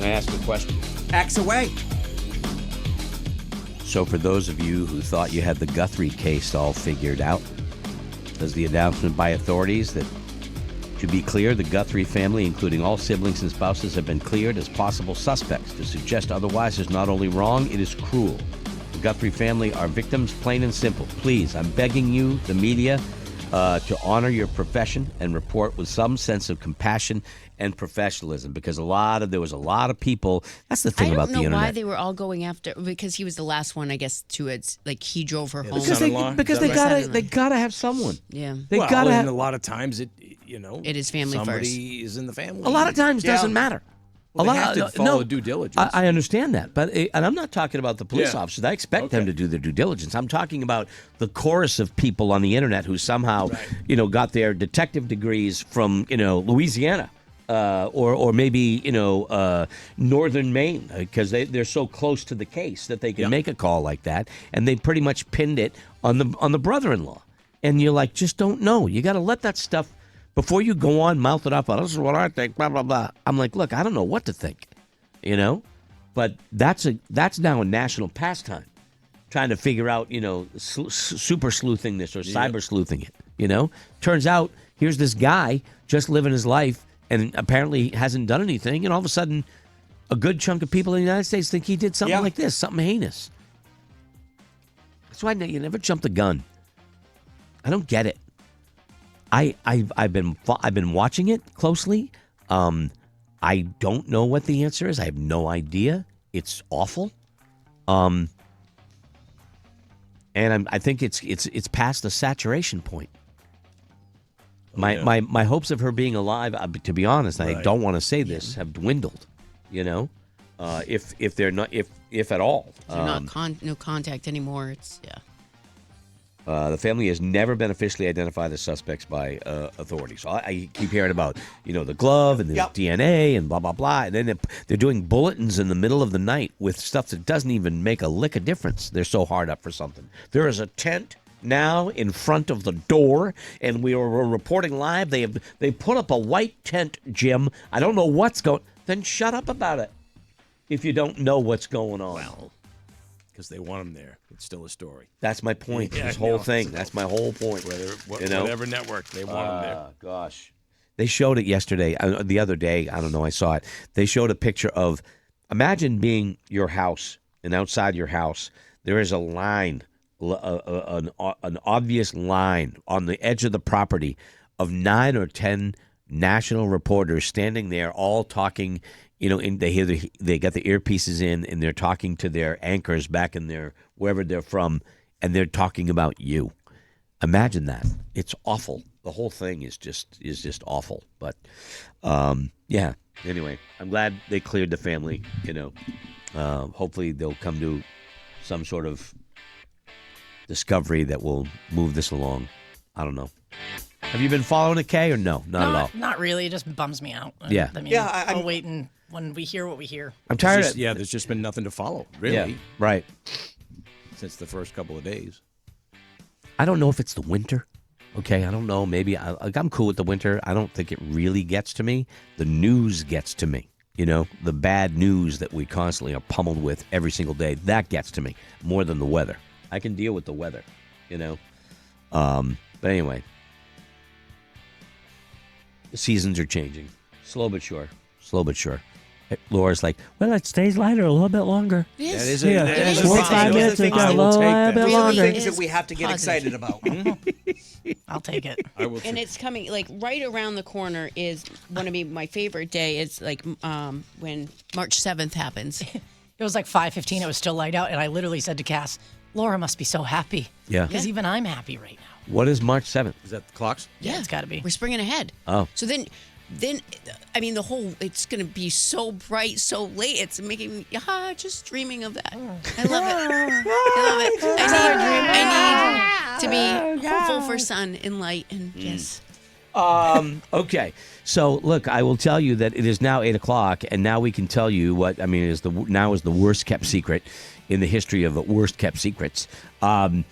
Can I ask a question? X away. So for those of you who thought you had the Guthrie case all figured out, there's the announcement by authorities that, to be clear, the Guthrie family, including all siblings and spouses, have been cleared as possible suspects. To suggest otherwise is not only wrong, it is cruel. The Guthrie family are victims, plain and simple. Please, I'm begging you, the media, to honor your profession and report with some sense of compassion and professionalism, because there was a lot of people. That's the thing about the internet. I don't know why they were all going after, because he was the last one, I guess, to it. Like, he drove her home. Because they gotta have someone. Yeah. They gotta have. A lot of times it is family somebody first. is in the family. A lot of times doesn't matter. Well, they have to follow due diligence. I understand that, but and I'm not talking about the police officers. I expect them to do their due diligence. I'm talking about the chorus of people on the internet who somehow, got their detective degrees from Louisiana. Or maybe northern Maine, because they're so close to the case that they can make a call like that, and they pretty much pinned it on the brother-in-law. And you're like, just don't know. You got to let that stuff before you go on, mouth it up. Oh, this is what I think. Blah blah blah. I'm like, look, I don't know what to think, but that's now a national pastime, trying to figure out super sleuthing this or cyber sleuthing it. Turns out here's this guy just living his life. And apparently hasn't done anything, and all of a sudden, a good chunk of people in the United States think he did something like this, something heinous. That's why you never jump the gun. I don't get it. I've been watching it closely. I don't know what the answer is. I have no idea. It's awful. And I think it's past the saturation point. My hopes of her being alive, to be honest, I don't want to say this, have dwindled. If they're not, if at all. They're no contact anymore. It's The family has never been officially identified as suspects by authorities. So I keep hearing about the glove and the DNA and blah blah blah, and then they're doing bulletins in the middle of the night with stuff that doesn't even make a lick of difference. They're so hard up for something. There is a tent now in front of the door, and we're reporting live. They put up a white tent, Jim. I don't know what's going. Then shut up about it. If you don't know what's going on, well, because they want them there. It's still a story. That's my point. This whole thing. That's my whole point. Whatever network they want them there. Gosh, they showed it yesterday. The other day, I don't know. I saw it. They showed a picture of. Imagine being your house, and outside your house there is a line. An obvious line on the edge of the property of 9 or 10 national reporters standing there, all talking. They got the earpieces in, and they're talking to their anchors back in their wherever they're from, and they're talking about you. Imagine that. It's awful. The whole thing is just awful. But Anyway, I'm glad they cleared the family. Hopefully they'll come to some sort of discovery that will move this along. I don't know. Have you been following it, Kay, or no? Not at all. Not really. It just bums me out. Yeah. I'll wait and when we hear what we hear. I'm tired. There's just been nothing to follow, really. Yeah, right. Since the first couple of days. I don't know if it's the winter. Okay, I don't know. Maybe I'm cool with the winter. I don't think it really gets to me. The news gets to me. The bad news that we constantly are pummeled with every single day. That gets to me more than the weather. I can deal with the weather, But anyway, the seasons are changing. Slow but sure. Laura's like, well, it stays lighter a little bit longer. Yes. Yeah, 45 minutes, it got a little bit longer. Things that we have to get excited about. I'll take it. And it's coming, like, right around the corner is one of my favorite day. It's like when March 7th happens. It was like 5:15. It was still light out, and I literally said to Cass, Laura must be so happy. Yeah. Because even I'm happy right now. What is March 7th? Is that the clocks? Yeah, it's got to be. We're springing ahead. Oh. So then, I mean, it's going to be so bright, so late. It's making me, just dreaming of that. I love it. I need to be hopeful for sun and light and yes. Okay. So, look, I will tell you that it is now 8 o'clock, and now we can tell you what, is the worst kept secret in the history of worst kept secrets. The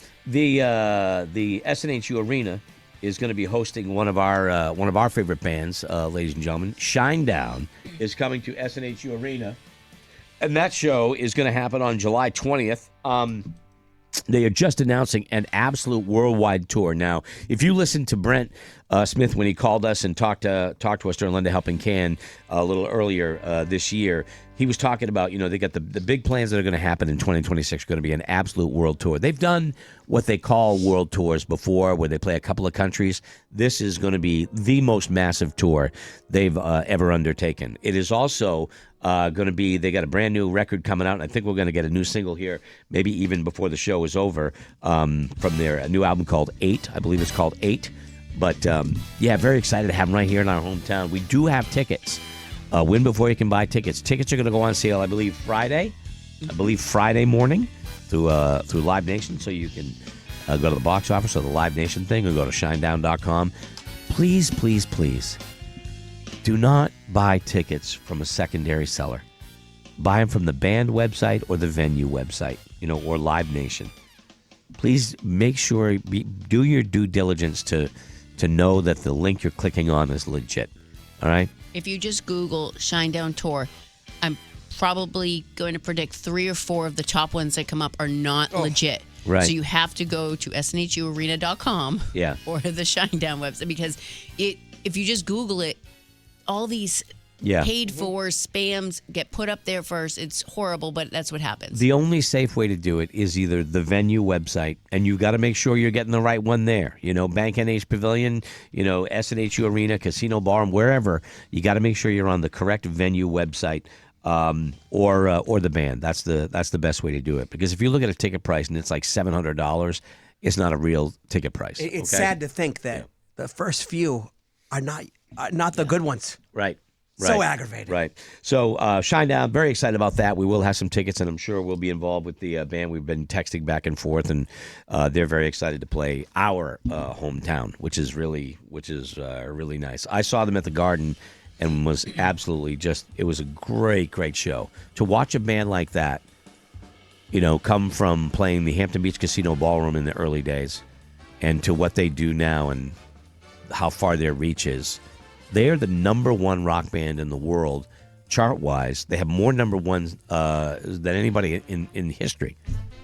SNHU Arena is going to be hosting one of our favorite bands, ladies and gentlemen. Shinedown is coming to SNHU Arena, and that show is going to happen on July 20th. They are just announcing an absolute worldwide tour. Now, if you listen to Brent Smith when he called us and talked to us during Lend a Helping Hand a little earlier this year, he was talking about, they got the big plans that are going to happen in 2026 are going to be an absolute world tour. They've done what they call world tours before, where they play a couple of countries. This is going to be the most massive tour they've ever undertaken. It is also going to be, they got a brand new record coming out, and I think we're going to get a new single here, maybe even before the show is over, from a new album called 8. I believe it's called 8. But, very excited to have them right here in our hometown. We do have tickets. Win before you can buy tickets. Tickets are going to go on sale, I believe, Friday morning through Live Nation. So you can go to the box office or the Live Nation thing, or go to shinedown.com. Please, please, please, do not buy tickets from a secondary seller. Buy them from the band website or the venue website, or Live Nation. Please make sure, do your due diligence to know that the link you're clicking on is legit. All right? If you just Google Shinedown Tour, I'm probably going to predict 3 or 4 of the top ones that come up are not legit. Right. So you have to go to snhuarena.com or the Shinedown website, because if you just Google it, all these paid for spams get put up there first. It's horrible, but that's what happens. The only safe way to do it is either the venue website, and you've got to make sure you're getting the right one there. Bank NH Pavilion, SNHU Arena, Casino Ballroom, wherever. You got to make sure you're on the correct venue website, or the band. That's the best way to do it. Because if you look at a ticket price and it's like $700, it's not a real ticket price. It's sad to think that the first few are not the good ones. Right. So aggravated. Right. So Shinedown, very excited about that. We will have some tickets, and I'm sure we'll be involved with the band. We've been texting back and forth, and they're very excited to play our hometown, which is really nice. I saw them at the Garden and was absolutely it was a great, great show. To watch a band like that, come from playing the Hampton Beach Casino Ballroom in the early days and to what they do now and how far their reach is. They are the number one rock band in the world, chart-wise. They have more number ones than anybody in history.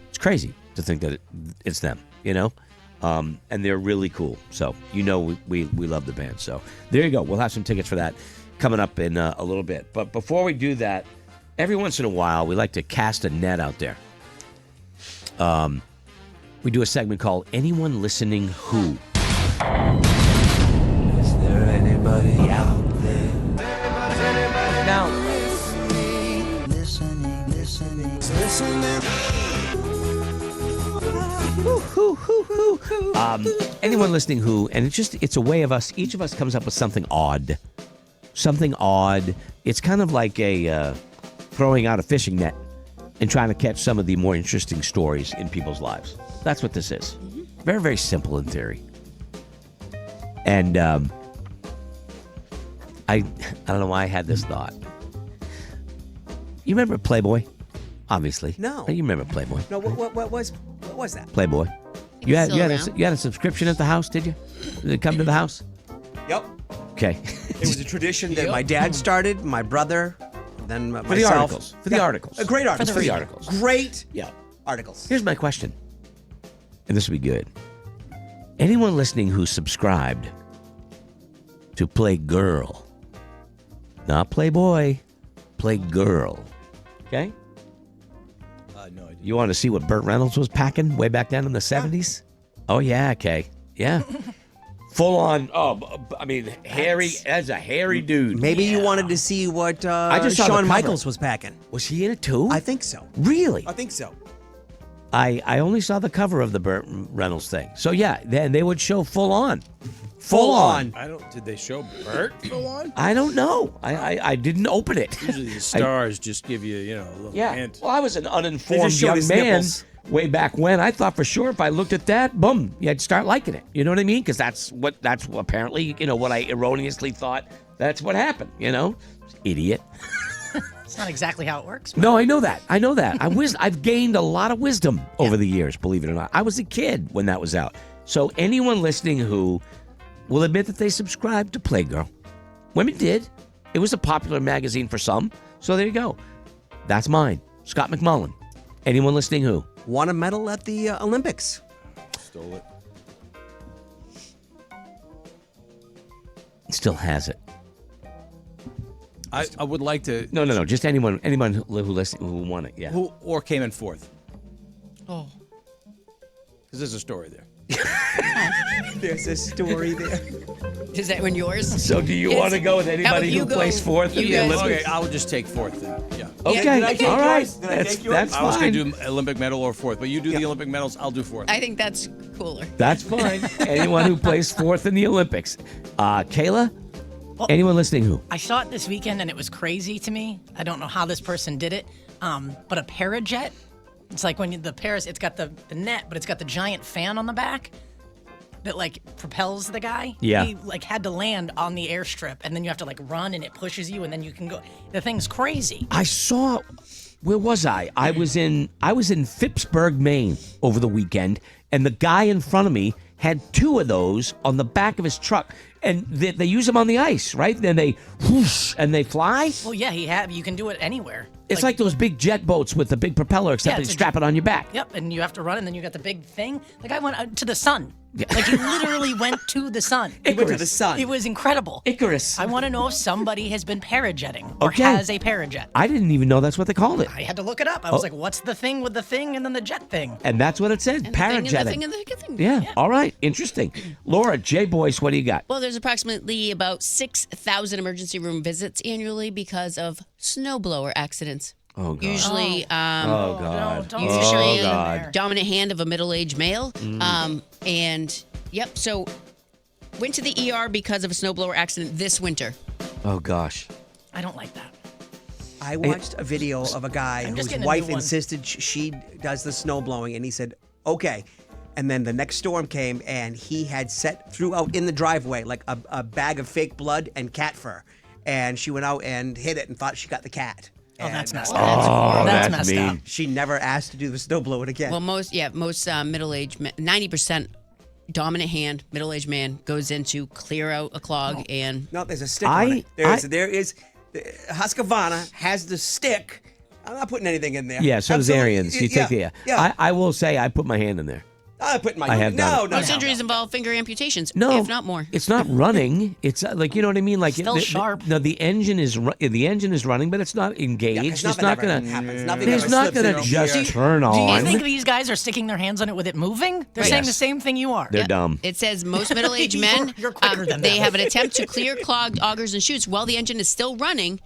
It's crazy to think that it's them, and they're really cool. So, we love the band. So there you go. We'll have some tickets for that coming up in a little bit. But before we do that, every once in a while, we like to cast a net out there. We do a segment called Anyone Listening Who? Anybody out there? Now, anyone listening who, and it's a way of us, each of us comes up with something odd. It's kind of like a throwing out a fishing net and trying to catch some of the more interesting stories in people's lives. That's what this is. Very, very simple in theory. And I don't know why I had this thought. You remember Playboy? Obviously. No. You remember Playboy? No. What was that? Playboy. You had a subscription at the house, did you? Did it come to the house? Yep. Okay. It was a tradition that my dad started, my brother, then myself. For the articles. For the articles. Great articles. For the articles. Great Yeah. articles. Here's my question, and this will be good. Anyone listening who subscribed to Playgirl, not Playboy, Playgirl, okay? No idea. You want to see what Burt Reynolds was packing way back then in the 70s? Oh, yeah, okay. Yeah. Full on, hairy, as a hairy dude. Maybe you wanted to see what I just saw the Shawn cover. Michaels was packing. Was he in it too? I think so. Really? I think so. I only saw the cover of the Burt Reynolds thing. So, yeah, then they would show full on. Full on. Did they show Bert full on? I don't know. I didn't open it. Usually the stars just give you, a little hint. Well, I was an They uninformed just showed young his man nipples. way back when. I thought for sure if I looked at that, boom, I'd start liking it. You know what I mean? Because that's what apparently, what I erroneously thought that's what happened, Idiot. It's not exactly how it works. No, I know that. I've gained a lot of wisdom over the years, believe it or not. I was a kid when that was out. So anyone listening who will admit that they subscribed to Playgirl. Women did. It was a popular magazine for some. So there you go. That's mine. Scott McMullen. Anyone listening who? Won a medal at the Olympics. Stole it. Still has it. I would like to. No. Just anyone who won it. Yeah. Who or came in fourth? Oh. Because there's a story there. There's a story there. Is that one yours? So do you want to go with anybody who placed fourth in You the guys- Olympics? Okay, I would just take fourth then. Yeah. Okay, Yeah, all right. Did I take yours? That's I was fine. going to do Olympic medal or fourth, but you do the Olympic medals, I'll do fourth. I think that's cooler. That's fine. Anyone who placed fourth in the Olympics. Kayla? Anyone listening who? I saw it this weekend and it was crazy to me. I don't know how this person did it, but a Parajet. It's like when it's got the net, but it's got the giant fan on the back that like propels the guy. Yeah. He like had to land on the airstrip, and then you have to like run, and it pushes you, and then you can go. The thing's crazy. I saw. Where was I? I was in Phippsburg, Maine over the weekend, and the guy in front of me had two of those on the back of his truck, and they use them on the ice, right? Then they whoosh and they fly. Well, yeah, you can do it anywhere. It's like those big jet boats with the big propeller, except Yeah, they it's a strap it on your back. Yep, and you have to run, and then you got the big thing. The guy went to the sun. Like he literally went to the sun. He went to the sun. It was incredible. Icarus. I want to know if somebody has been parajetting or Okay. has a parajet. I didn't even know that's what they called it. I had to look it up. I was like, what's the thing with the thing and then the jet thing? And that's what it said, And the thing and the parajetting. thing and the thing. Yeah, all right, interesting. Laura, J. Boyce, what do you got? Well, there's approximately about 6,000 emergency room visits annually because of snowblower accidents. Oh, God. Usually, Oh, God. Don't usually stick it in God. there. dominant hand of a middle-aged male. And yep, so went to the ER because of a snowblower accident this winter. Oh, gosh. I don't like that. I watched a video of a guy I'm just whose getting a wife new one. insisted she does the snow blowing, and he said, okay. And then the next storm came, and he had threw out in the driveway like a bag of fake blood and cat fur. And she went out and hid it and thought she got the cat. Oh, that's And, messed Oh, up. that's messed mean. up. She never asked to do the snow blowing again. Well, most middle-aged, 90% dominant hand, middle-aged man goes in to clear out a clog and No, there's a stick on it. I- There is. Husqvarna has the stick. I'm not putting anything in there. Yeah, so does Absolutely. Arians. You take the. Yeah. I will say I put my hand in there. I put my. I have done it. No. most injuries involve finger amputations, No, if not more. It's not running. It's like you know what I mean. Like Still sharp. No, the engine is running, but it's not engaged. Yeah, 'cause it's nothing not ever gonna. happens. Nothing It's ever not slips gonna in just gear. turn Do you on. think these guys are sticking their hands on it with it moving? They're Right. saying Yes. the same thing you are. They're Yeah. dumb. It says most middle-aged men, You're quicker than they them. have an attempt to clear clogged augers and chutes while the engine is still running,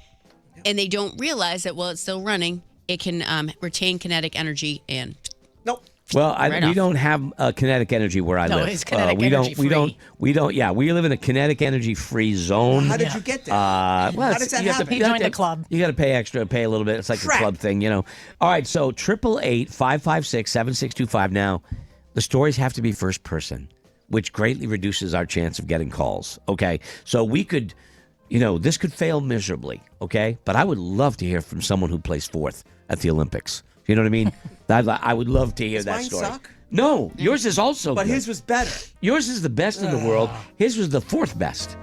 and they don't realize that while it's still running, it can retain kinetic energy and Nope. Well, Right we off. don't have kinetic energy where I No, live. it's kinetic we energy don't. free. We don't. Yeah, we live in a kinetic energy free zone. How did you get there? Well, How it's- does that you have to- happen? He you have joined to- the club. You got to pay extra, pay a little bit. It's like Crap. a club thing, you know. All right, so 888-556-7625. Now, the stories have to be first person, which greatly reduces our chance of getting calls. Okay, so we could, this could fail miserably. Okay, but I would love to hear from someone who placed fourth at the Olympics. You know what I mean? I would love to hear Does that mine story. suck? No, yours is also But good. his was better. Yours is the best in the world. His was the fourth best.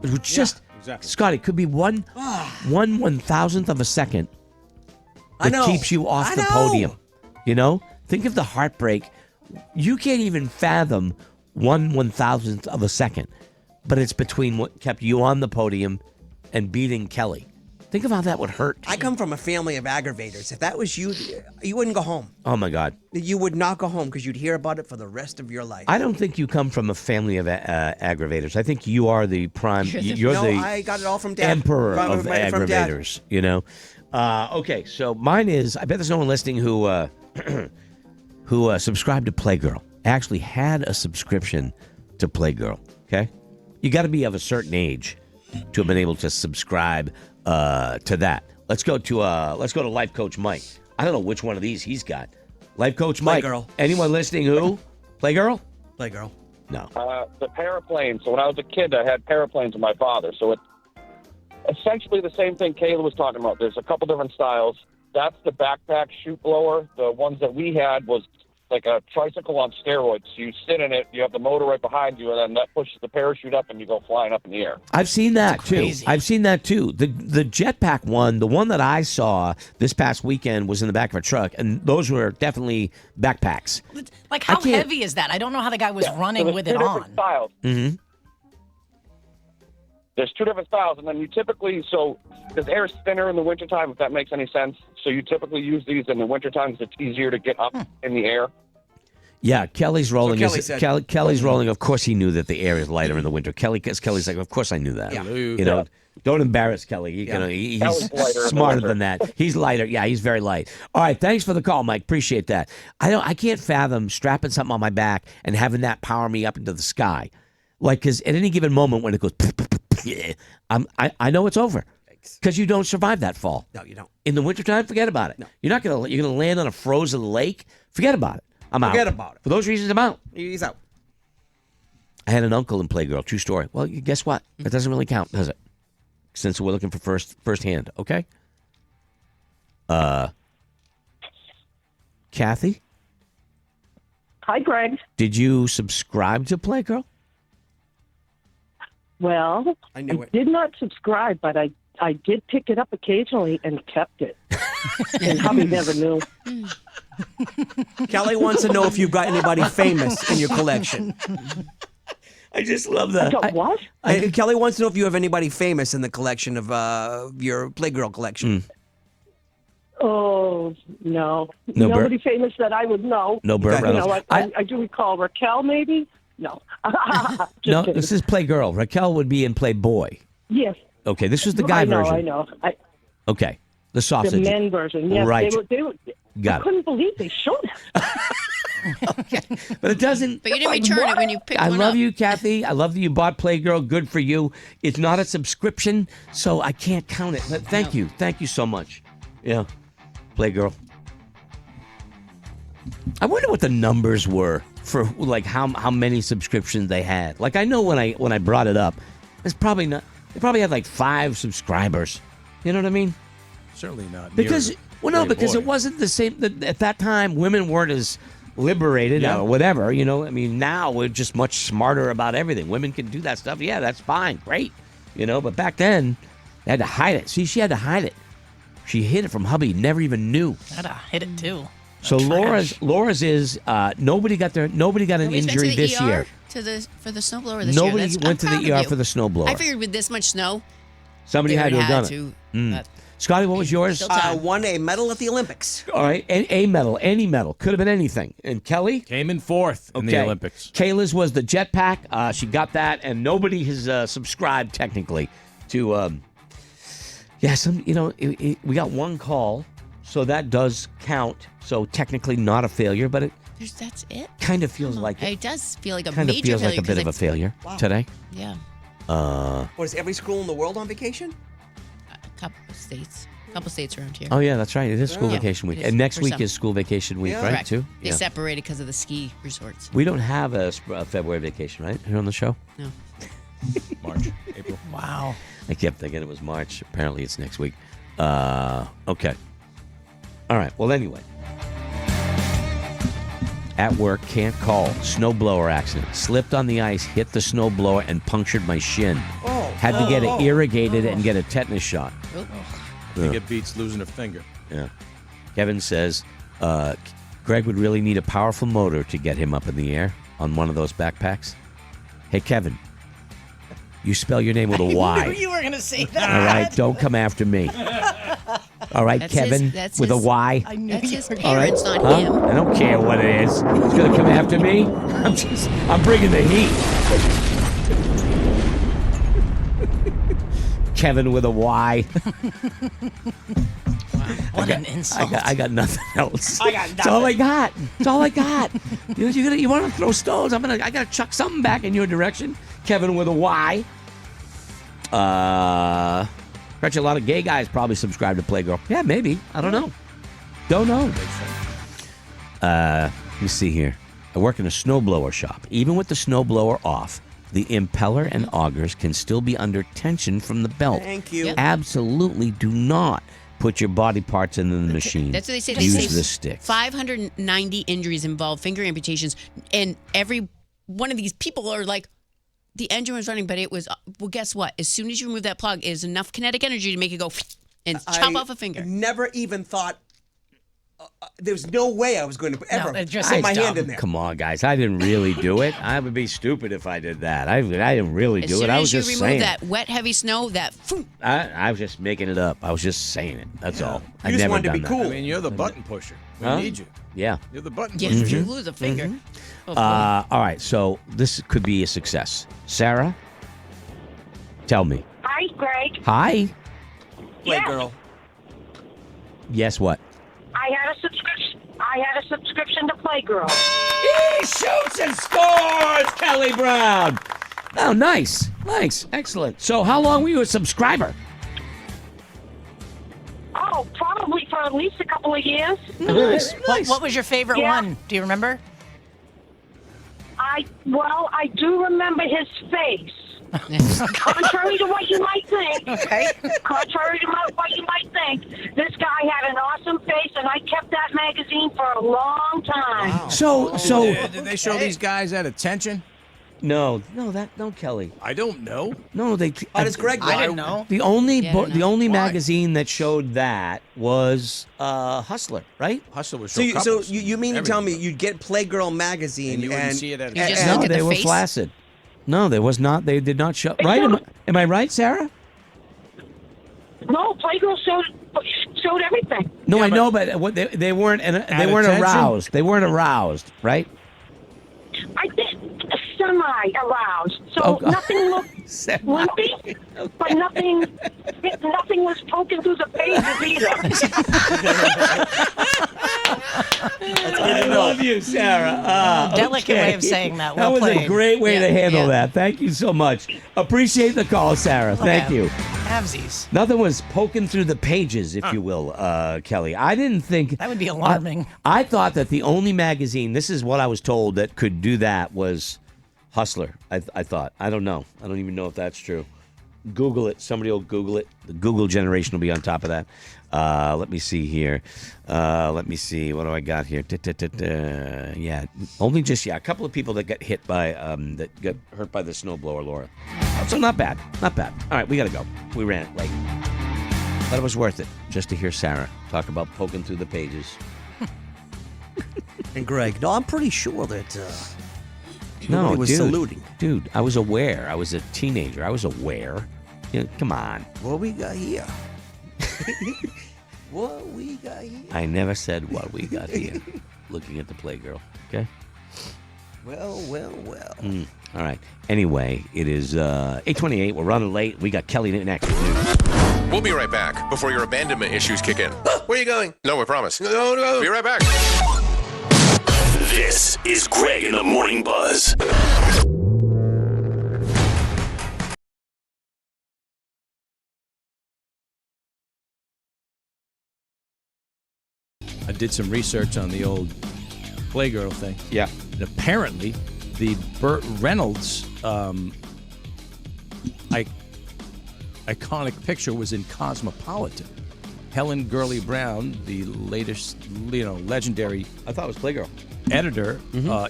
It was just, exactly. Scott, it could be one 1/1000th of a second I that know. keeps you off I the know. podium. Think of the heartbreak. You can't even fathom 1/1000th of a second, but it's between what kept you on the podium and beating Kelly. Think of how that would hurt. I come from a family of aggravators. If that was you, you wouldn't go home. Oh my God. You would not go home because you'd hear about it for the rest of your life. I don't think you come from a family of aggravators. I think you are the prime. You're no, the I got it all from Dad. emperor From- of from Dad. aggravators. Okay, so mine is. I bet there's no one listening who subscribed to Playgirl. Actually, had a subscription to Playgirl. Okay, you got to be of a certain age to have been able to subscribe to that. Let's go to Life Coach Mike. I don't know which one of these he's got. Life Coach Mike. Playgirl. Anyone listening who? Playgirl? Playgirl. No. The paraplane. So when I was a kid, I had paraplanes with my father. So it's essentially the same thing Kayla was talking about. There's a couple different styles. That's the backpack chute blower. The ones that we had was like a tricycle on steroids. You sit in it, you have the motor right behind you, and then that pushes the parachute up, and you go flying up in the air. I've seen that too. crazy. I've seen that too. The jetpack one, the one that I saw this past weekend was in the back of a truck, and those were definitely backpacks. Like, how can't- heavy is that? I don't know how the guy was So running there's with two it different on. styles. Mm-hmm. There's two different styles, and then you typically, so because air is thinner in the wintertime, if that makes any sense. So you typically use these in the wintertime because it's easier to get up in the air. Yeah, Kelly's rolling. Kelly said- Kelly's rolling. Of course, he knew that the air is lighter in the winter. Kelly's like, of course I knew that. Yeah. You know, don't embarrass Kelly. He's Kelly's lighter in the smarter winter. than that. He's lighter. Yeah, he's very light. All right, thanks for the call, Mike. Appreciate that. I can't fathom strapping something on my back and having that power me up into the sky, like because at any given moment when it goes, I know it's over because you don't survive that fall. No, you don't. In the wintertime, forget about it. No. You're gonna land on a frozen lake. Forget about it. I'm out. Forget about it. For those reasons, I'm out. He's out. I had an uncle in Playgirl. True story. Well, guess what? That doesn't really count, does it? Since we're looking for firsthand, okay? Kathy, Hi, Greg. did you subscribe to Playgirl? Well, I knew it. did not subscribe, but I did pick it up occasionally and kept it. And hubby never knew. Kelly wants to know if you've got anybody famous in your collection. I just love that. So what? Kelly wants to know if you have anybody famous in the collection of your Playgirl collection. Oh, no. No, Nobody famous that I would know. No, Burt Okay. You know, Reynolds. I do recall Raquel, maybe? No. Just No, kidding. this is Playgirl. Raquel would be in Playboy. Yes. Okay, this was the guy I know, version. I know. Okay, the The sausage. men version. Yes, Right. They were, Got I it. couldn't believe they showed it. But it doesn't. But you didn't return it when you picked I one love up. you, Kathy. I love that you bought Playgirl. Good for you. It's not a subscription, so I can't count it. But thank you. Thank you so much. Yeah. Playgirl. I wonder what the numbers were for like how many subscriptions they had. Like I know when I brought it up, it's probably not they probably had like 5 subscribers. You know what I mean? Certainly not. Because near because Playboy. it wasn't the same at that time. Women weren't as liberated Yeah. or whatever. You know, I mean, now we're just much smarter about everything. Women can do that stuff. Yeah, that's fine, great. You know, but back then they had to hide it. See, she had to hide it. She hid it from hubby. Never even knew. I'd hit it too. So Trash. Laura's is nobody got an Nobody's been injury to the this ER year. for the snowblower this Nobody year. That's- went to I'm the proud ER of you. for the snowblower. I figured with this much snow, Somebody they had to would have done it. but Scotty, what was yours? Still time. Won a medal at the Olympics. All right, a medal, any medal, could have been anything. And Kelly? Came in 4th in the Olympics. Kayla's was the jetpack. She got that, and nobody has subscribed technically to. We got one call, so that does count. So technically not a failure, but it that's it. kind of feels like it. It does feel like a Kind of major feels like failure a bit of a 'cause failure today. Yeah, What is every school in the world on vacation? a couple of states around here. Oh yeah, that's right. It is school Yeah, vacation week, it is and next for week some. is school vacation week, Yeah. right? Correct. Too. They Yeah. separated because of the ski resorts. We don't have a February vacation, right? Here on the show. No. March, April. Wow. I kept thinking it was March. Apparently, it's next week. Okay. All right. Well, anyway. At work, can't call. Snowblower accident. Slipped on the ice, hit the snowblower, and punctured my shin. Had to get it irrigated and get a tetanus shot. Oh. I think it beats losing a finger. Yeah. Kevin says, Greg would really need a powerful motor to get him up in the air on one of those backpacks. Hey, Kevin, you spell your name with a I Y. knew you were going to say that. All right, don't come after me. All right, That's Kevin, that's with a his- Y. I knew That's you his were All right, parents, not huh? him. I don't care what it is. He's gonna come after me. I'm bringing the heat. Kevin with a Y. What an insult. I got nothing else. That's all I got. That's all I got. You want to throw stones? I gotta chuck something back in your direction. Kevin with a Y. Bet you a lot of gay guys probably subscribe to Playgirl. Yeah, maybe. I don't know. Don't know. Let me see here. I work in a snowblower shop. Even with the snowblower off, the impeller and augers can still be under tension from the belt. Thank you. Yeah. Absolutely do not put your body parts in the machine. That's what they say. Use They say the stick. 590 injuries involve finger amputations, and every one of these people are like, the engine was running, but it was, well, guess what? As soon as you remove that plug, it is enough kinetic energy to make it go and chop off a finger. Never even thought there's no way I was going to ever it just put my seems hand dumb. in there. Come on, guys. I didn't really do it. I would be stupid if I did that. I didn't really As do soon it. I was as you just remove saying. that wet, heavy snow, that I was just making it up. I was just saying it. That's all. I You just never wanted to done be that. cool. I mean, you're the button pusher. We Huh? need you. Yeah. You're the button yeah, pusher. if you lose a finger. Oh, boy. All right. So this could be a success. Sarah, tell me. Hi, Greg. Hi. Play girl. Yes. What? I had a subscription to Playgirl. He shoots and scores, Kelly Brown. Oh, nice. Excellent. So how long were you a subscriber? Oh, probably for at least a couple of years. Nice. What was your favorite Yeah. one? Do you remember? I do remember his face. Contrary to what you might think, this guy had an awesome face, and I kept that magazine for a long time. So Did they show these guys at attention? no, Kelly. I don't know. No, they. How does Greg I know? didn't know. The only Yeah, I don't the know. only Why? magazine that showed that was Hustler, right? Hustler was So, couples. you mean to tell me Everything. you'd get Playgirl magazine And you wouldn't see it at You just and- look No, at they the were face? flaccid. No, there was not. They did not show. Right? Am I right, Sarah? No, Playgirl showed everything. No, Yeah, I but- know, but what they weren't. They weren't attention? aroused. They weren't aroused, right? I did semi-aroused, so Oh, God. nothing looked Semi. wimpy, but nothing was poking through the pages either. I love you, Sarah. Delicate way of saying that. Well that was a played. great way Yeah, to handle yeah. that. Thank you so much. Appreciate the call, Sarah. Thank out. you. Havesies. Nothing was poking through the pages, if you will, Kelly. I didn't think That would be alarming. I thought that the only magazine, this is what I was told, that could do that was Hustler. I thought. I don't know. I don't even know if that's true. Google it. Somebody will Google it. The Google generation will be on top of that. Let me see here. Let me see. What do I got here? Yeah, only just a couple of people that got hit by that got hurt by the snowblower, Laura. So not bad. Not bad. All right, we got to go. We ran it late. But it was worth it just to hear Sarah talk about poking through the pages. And Greg, no, I'm pretty sure that No, nobody was dude, saluting. Dude, I was aware. I was a teenager. I was aware. You know, come on. What we got here? What we got here? I never said what we got here. Looking at the Playgirl. Okay. Well. All right. Anyway, it is 8:28. We're running late. We got Kelly next. We'll be right back before your abandonment issues kick in. Where are you going? No, I promise. No. Be right back. This is Greg in the Morning Buzz. I did some research on the old Playgirl thing. Yeah. And apparently, the Burt Reynolds iconic picture was in Cosmopolitan. Helen Gurley Brown, the latest, legendary I thought it was Playgirl. editor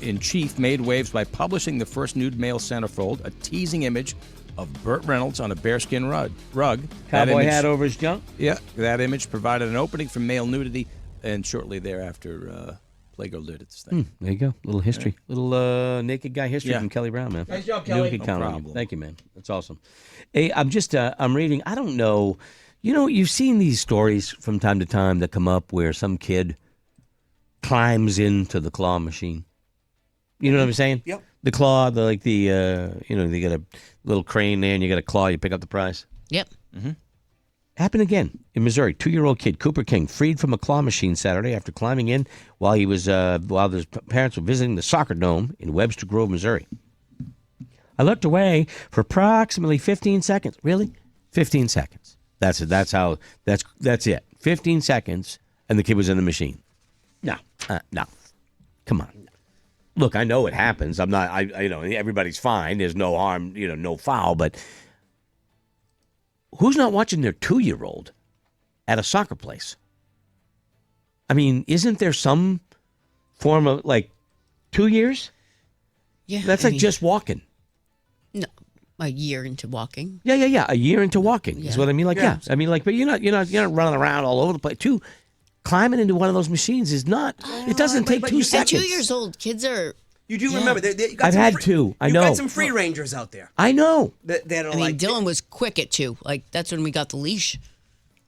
in chief, made waves by publishing the first nude male centerfold, a teasing image of Burt Reynolds on a bearskin rug. That Cowboy image- hat over his junk. Yeah, that image provided an opening for male nudity, and shortly thereafter, Playgirl did its thing. There you go. Little history. Little naked guy history Yeah. from Kelly Brown, man. Nice job, Knew we Kelly. could No count on you. problem. Thank you, man. That's awesome. Hey, I'm just I'm reading. I don't know. You know, you've seen these stories from time to time that come up where some kid climbs into the claw machine. You know what I'm saying? Yep. The claw, they got a little crane there, and you got a claw. You pick up the prize. Yep. Happened again in Missouri. 2-year-old kid Cooper King freed from a claw machine Saturday after climbing in while his parents were visiting the soccer dome in Webster Grove, Missouri. I looked away for approximately 15 seconds. Really? 15 seconds. That's it. That's it. 15 seconds, and the kid was in the machine. No. Come on. Look, I know it happens. I'm not. Everybody's fine. There's no harm. No foul. But who's not watching their 2-year-old at a soccer place. I mean, isn't there some form of like 2 years? Yeah. That's I like mean, just walking. no, a year into walking. Yeah. A year into walking is Yeah. what I mean. Like, yeah. I mean, like, but you're not running around all over the place. Climbing into one of those machines is not. It doesn't take but 2 you- At seconds. 2 years old, kids are. You do remember, you got I've some had free- two. I you know. got some free rangers out there I know. that are I mean, like, Dylan was quick at 2. Like that's when we got the leash.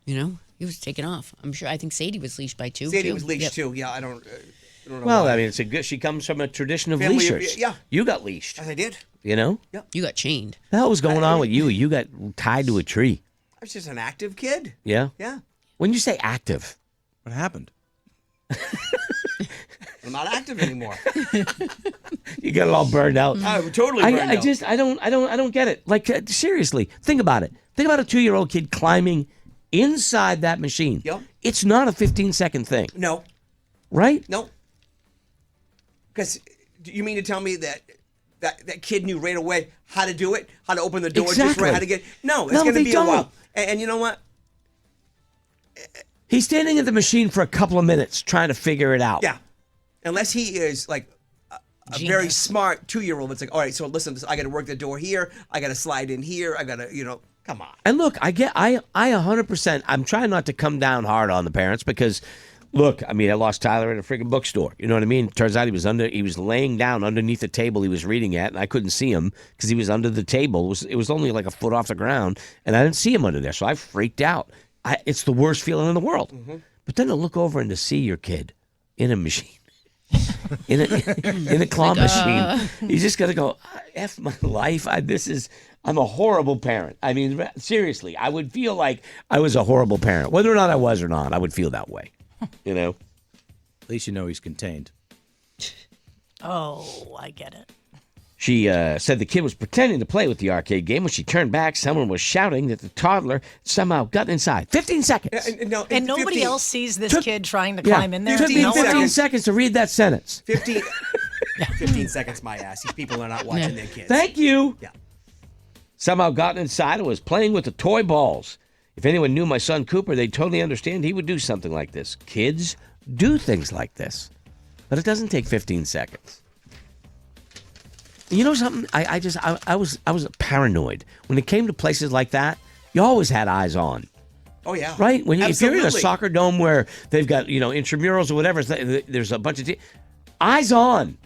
You know, he was taken off. I'm sure. I think Sadie was leashed by 2. Sadie too. was leashed Yep. too. Yeah, I don't know Well, why. I mean, it's a good. She comes from a tradition of Family of- leashers. yeah. You got leashed. I did. You know. You got chained. The hell was going on with you? You got tied to a tree. I was just an active kid. Yeah. Yeah. When you say active, What happened? I'm not active anymore. you got it all burned out. I'm totally burned I out. just I don't get it. Like seriously, think about it. Think about a 2-year-old kid climbing inside that machine. Yep. It's not a 15-second thing, No. right? No. Because you mean to tell me that kid knew right away how to do it, how to open the door, just Exactly. right, how to get? No, it's No, going to they be don't. a while. And you know what? He's standing at the machine for a couple of minutes trying to figure it out. Yeah. Unless he is like a very Genius. smart 2-year-old. It's like, all right, so listen, I got to work the door here. I got to slide in here. I got to, come on. And look, I 100%. I'm trying not to come down hard on the parents because, look, I mean, I lost Tyler at a freaking bookstore. You know what I mean? Turns out he was laying down underneath the table he was reading at, and I couldn't see him because he was under the table. It was only like a foot off the ground, and I didn't see him under there, so I freaked out. It's the worst feeling in the world. Mm-hmm. But then to look over and to see your kid in a machine. in a claw machine. You just got to go, F my life. I'm a horrible parent. I mean, seriously, I would feel like I was a horrible parent. Whether or not I was or not, I would feel that way. You know? At least you know he's contained. Oh, I get it. She said the kid was pretending to play with the arcade game. When she turned back, someone was shouting that the toddler somehow got inside. 15 seconds. And nobody 15 else sees this Took- kid trying to Yeah. climb in there. It took me No one 15 else. seconds to read that sentence. 15, 15 seconds, my ass. These people are not watching their kids. Thank you. Yeah. Somehow got inside and was playing with the toy balls. If anyone knew my son Cooper, they'd totally understand he would do something like this. Kids do things like this. But it doesn't take 15 seconds. You know something? I was paranoid. When it came to places like that, you always had eyes on. Oh, yeah. Right? If you're in a Absolutely. soccer dome where they've got, intramurals or whatever, there's a bunch of eyes on.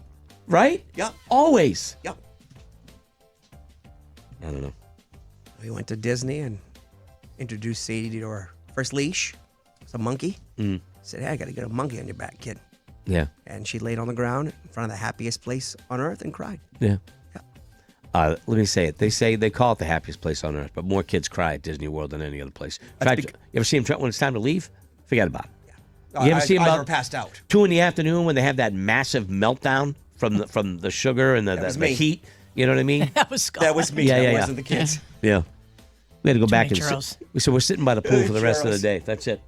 Right? Yeah. Always. Yep. I don't know. We went to Disney and introduced Sadie to her first leash. It's a monkey. Said, hey, I got to get a monkey on your back, kid. Yeah. And she laid on the ground in front of the happiest place on earth and cried. Yeah. Yeah. Let me say it. They call it the happiest place on earth, but more kids cry at Disney World than any other place. In fact, you ever see them when it's time to leave? Forget about it. You ever see them I about never passed out. 2 PM when they have that massive meltdown from the sugar and the was the me. heat? You know what I mean? That was Scott. That was me. Yeah, that yeah, yeah. wasn't the kids. Yeah. We had to go back many and churros. so we're sitting by the pool for the rest of the Churros. day. That's it.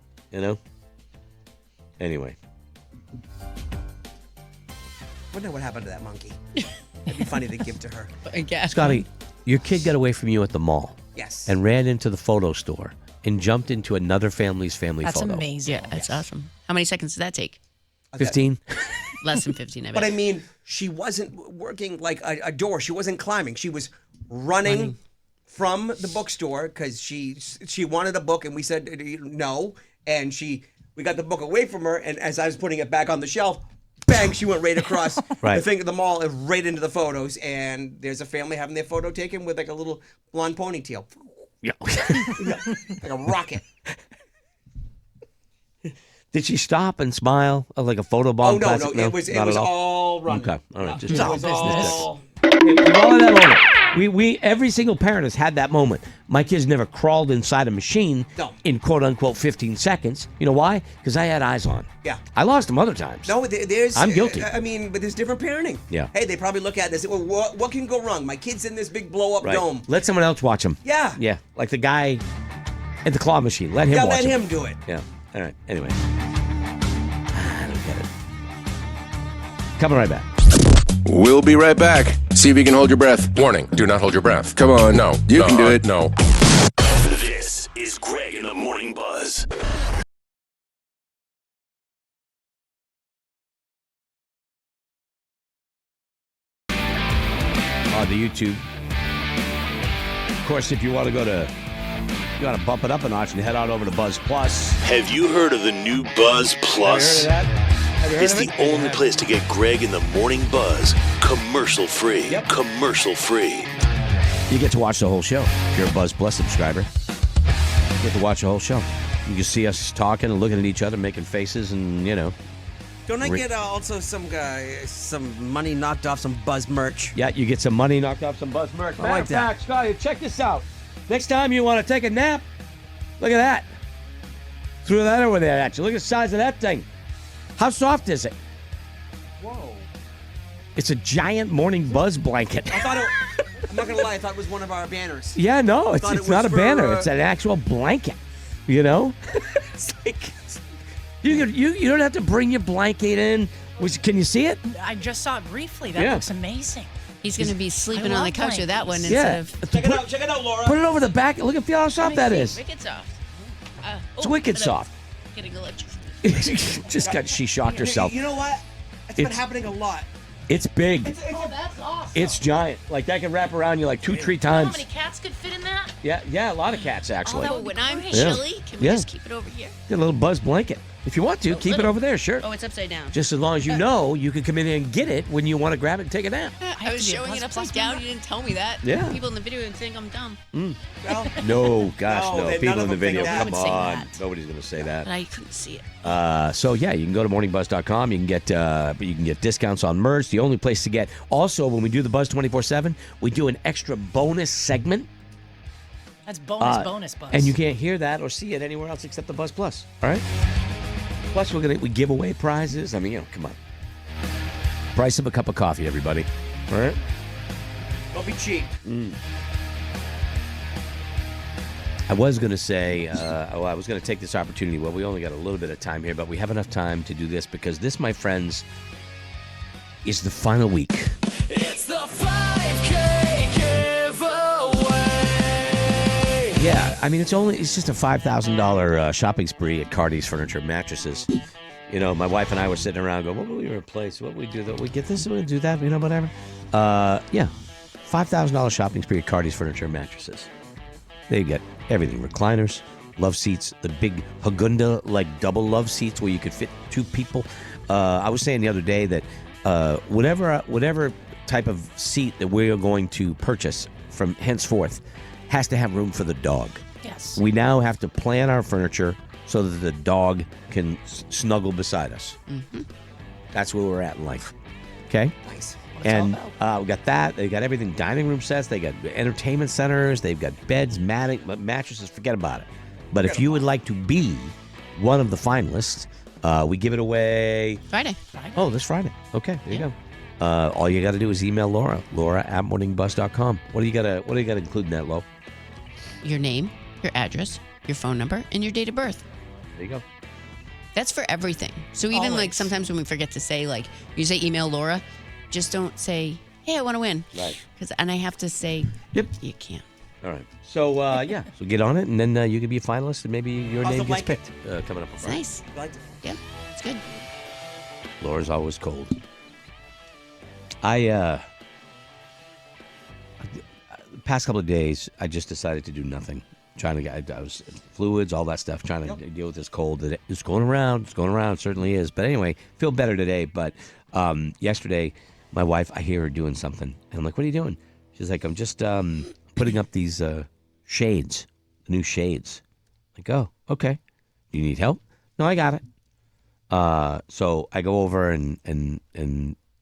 Anyway. Wonder what happened to that monkey. It'd be funny to give to her. I guess. Scotty, your kid got away from you at the mall Yes. and ran into the photo store and jumped into another family's family That's photo. amazing. Yeah, that's awesome. How many seconds did that take? 15? Less than 15, I bet. But I mean, she wasn't working like a door. She wasn't climbing. She was running from the bookstore because she wanted a book, and we said no. And we got the book away from her, and as I was putting it back on the shelf, bang, she went right across Right. the thing at the mall and right into the photos. And there's a family having their photo taken with like a little blonde ponytail, Yeah. like a rocket. Did she stop and smile like a photo bomb? Oh no, classic? no, it was Not at all? all running. Okay, all right. Just It all was business. all. We've all had that moment. We every single parent has had that moment. My kids never crawled inside a machine No. in quote unquote 15 seconds. You know why? Because I had eyes on. Yeah. I lost them other times. No, there's. I'm guilty. I mean, but there's different parenting. Yeah. Hey, they probably look at it and say, well, what can go wrong? My kid's in this big blow up Right. dome. Let someone else watch them. Yeah. Yeah. Like the guy at the claw machine. Let him Yeah, watch let him. him do it. Yeah. All right. Anyway. I don't get it. Coming right back. We'll be right back. See if you can hold your breath. Warning, do not hold your breath. Come on. No. You can do it. No. This is Greg in the Morning Buzz. on the YouTube. Of course, if you want to bump it up a notch and head on over to Buzz Plus. Have you heard of the new Buzz Plus? Have you heard of that? Have you heard It's of the it? only place to get Greg in the Morning Buzz commercial free. Yep. Commercial free. You get to watch the whole show. If you're a Buzz Plus subscriber, you get to watch the whole show. You can see us talking and looking at each other, making faces, and Don't I get also some money knocked off some Buzz merch? yeah, you get some money knocked off some Buzz merch. I like Matter of fact, Scotty, check this out. Next time you want to take a nap, look at that. Threw that over there at you. Look at the size of that thing. How soft is it? Whoa. It's a giant morning Buzz blanket. I thought I'm not going to lie, I thought it was one of our banners. Yeah, no, it's thought it not a was for, banner. It's an actual blanket. It's like you don't have to bring your blanket in. Can you see it? I just saw it briefly. That Yeah. looks amazing. He's going to be sleeping I on the love couch with that one blankets. instead Yeah. of. Check it out, Laura. Put it over the back. Look, feel how soft that is. Wicked soft. It's wicked soft. Getting electrocuted. She shocked herself. You know what? It's been happening a lot. It's big. Oh, that's awesome. It's giant. Like that can wrap around you like 2-3 How times. many cats could fit in that? Yeah, a lot of cats actually. Oh, when I'm great. chilly, can we Yeah. just keep it over here? Get a little Buzz blanket. If you want to, keep it little. over there, sure. Oh, it's upside down. Just as long as you know you can come in here and get it when you want to grab it and take a nap. I was to be a showing Buzz it upside Plus down. member? You didn't tell me that. Yeah. People in the video would think I'm dumb. Well, No, gosh, No, no. none People of in the them think video, that. come Would say on. that. Nobody's going to say But that. I couldn't see it. So yeah, you can go to morningbuzz.com. You can get discounts on merch. The only place to get. Also, when we do the Buzz 24/7, we do an extra bonus segment, That's bonus Buzz. and you can't hear that or see it anywhere else except the Buzz Plus. All right. Plus, we give away prizes. I mean, come on. Price of a cup of coffee, everybody. All right. don't be cheap. I was going to say, I was going to take this opportunity. Well, we only got a little bit of time here, but we have enough time to do this because this, my friends, is the final week. It's the 5K giveaway. Yeah, I mean, it's just a $5,000 shopping spree at Cardi's Furniture Mattresses. My wife and I were sitting around going, what will we replace? What will we do? We get this, we do that, whatever. Yeah, $5,000 shopping spree at Cardi's Furniture Mattresses. They get everything: recliners, love seats, the big Hagunda like double love seats where you could fit 2 people. I was saying the other day that whatever type of seat that we're going to purchase from henceforth has to have room for the dog. Yes. We now have to plan our furniture so that the dog can snuggle beside us. Mm-hmm. That's where we're at in life. Okay? Nice. And we got that. They got everything: dining room sets. They got entertainment centers. They've got beds, mattresses. Forget about it. But if you would like to be one of the finalists, we give it away. Friday. Oh, this Friday. Okay, there you go. All you got to do is email Laura at morningbuzz.com. What do you got to include in that, Lo? Your name, your address, your phone number, and your date of birth. There you go. That's for everything. So even like Always. sometimes when we forget to say, like, you say email Laura, just don't say, hey, I want to win. Right. And I have to say, Yep. you can't. All right. So yeah. So get on it, and then you can be a finalist, and maybe your How's name the gets blanket? picked coming up. It's nice. You liked it? Yeah, it's good. Laura's always cold. The past couple of days, I just decided to do nothing. I was fluids, all that stuff, trying to deal with this cold that it's going around. It's going around. It certainly is. But anyway, feel better today. But yesterday, my wife, I hear her doing something, and I'm like, "What are you doing?" She's like, "I'm just putting up these shades, the new shades." I'm like, "Oh, okay. Do you need help?" "No, I got it." So I go over and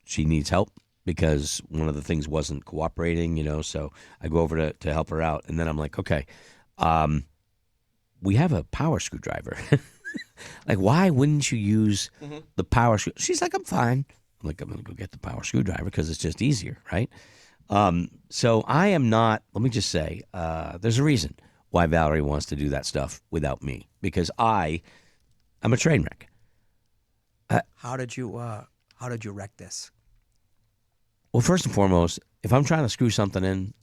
she needs help because one of the things wasn't cooperating, so I go over to help her out. And then I'm like, okay, we have a power screwdriver. Like, why wouldn't you use the power screw? She's like, I'm fine. I'm like, I'm going to go get the power screwdriver because it's just easier, right? So I am not, let me just say, there's a reason why Valerie wants to do that stuff without me, because I'm a train wreck. How did you wreck this? Well, first and foremost, if I'm trying to screw something in,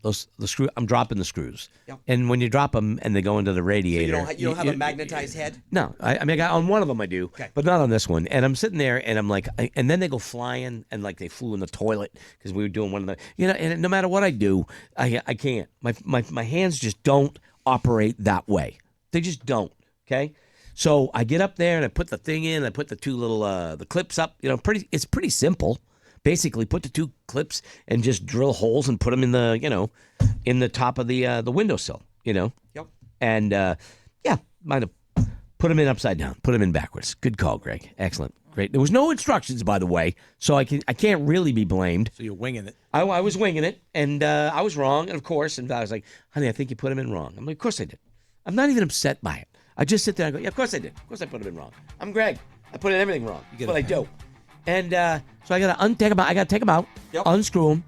I'm dropping the screws. Yep. And when you drop them and they go into the radiator, You don't have a magnetized head? No, I mean, on one of them I do, but not on this one. And I'm sitting there, and I'm like, and then they go flying, and like they flew in the toilet because we were doing one of the, and no matter what I do, I can't. My hands just don't operate that way. They just don't. Okay, so I get up there and I put the thing in. I put the two little the clips up. It's pretty simple. Basically, put the two clips and just drill holes and put them in the in the top of the windowsill. Yep. And might have put them in upside down, put them in backwards. Good call, Greg. Excellent, great. There was no instructions, by the way, so I can't really be blamed. So you're winging it. I was winging it, and I was wrong, and of course, and I was like, honey, I think you put them in wrong. I'm like, of course I did. I'm not even upset by it. I just sit there and go, yeah, of course I did. Of course I put them in wrong. I'm Greg. I put in everything wrong. That's what I do. And so I got to take them out, unscrew them,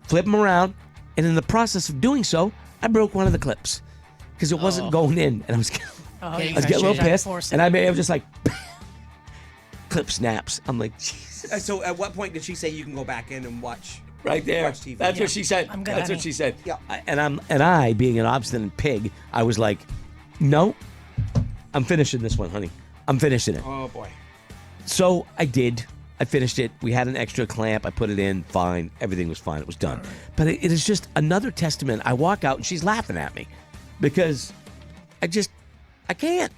flip them around, and in the process of doing so, I broke one of the clips because it wasn't going in, and I was getting a little pissed, and I may have just like clip snaps. I'm like, Jesus. So at what point did she say you can go back in and watch? Right there. Watch TV. That's what she said. That's what she said. Yeah. I, being an obstinate pig, I was like, no, I'm finishing this one, honey. I'm finishing it. Oh boy. So I did. I finished it. We had an extra clamp. I put it in. Fine. Everything was fine. It was done. But it is just another testament. I walk out and she's laughing at me because I can't.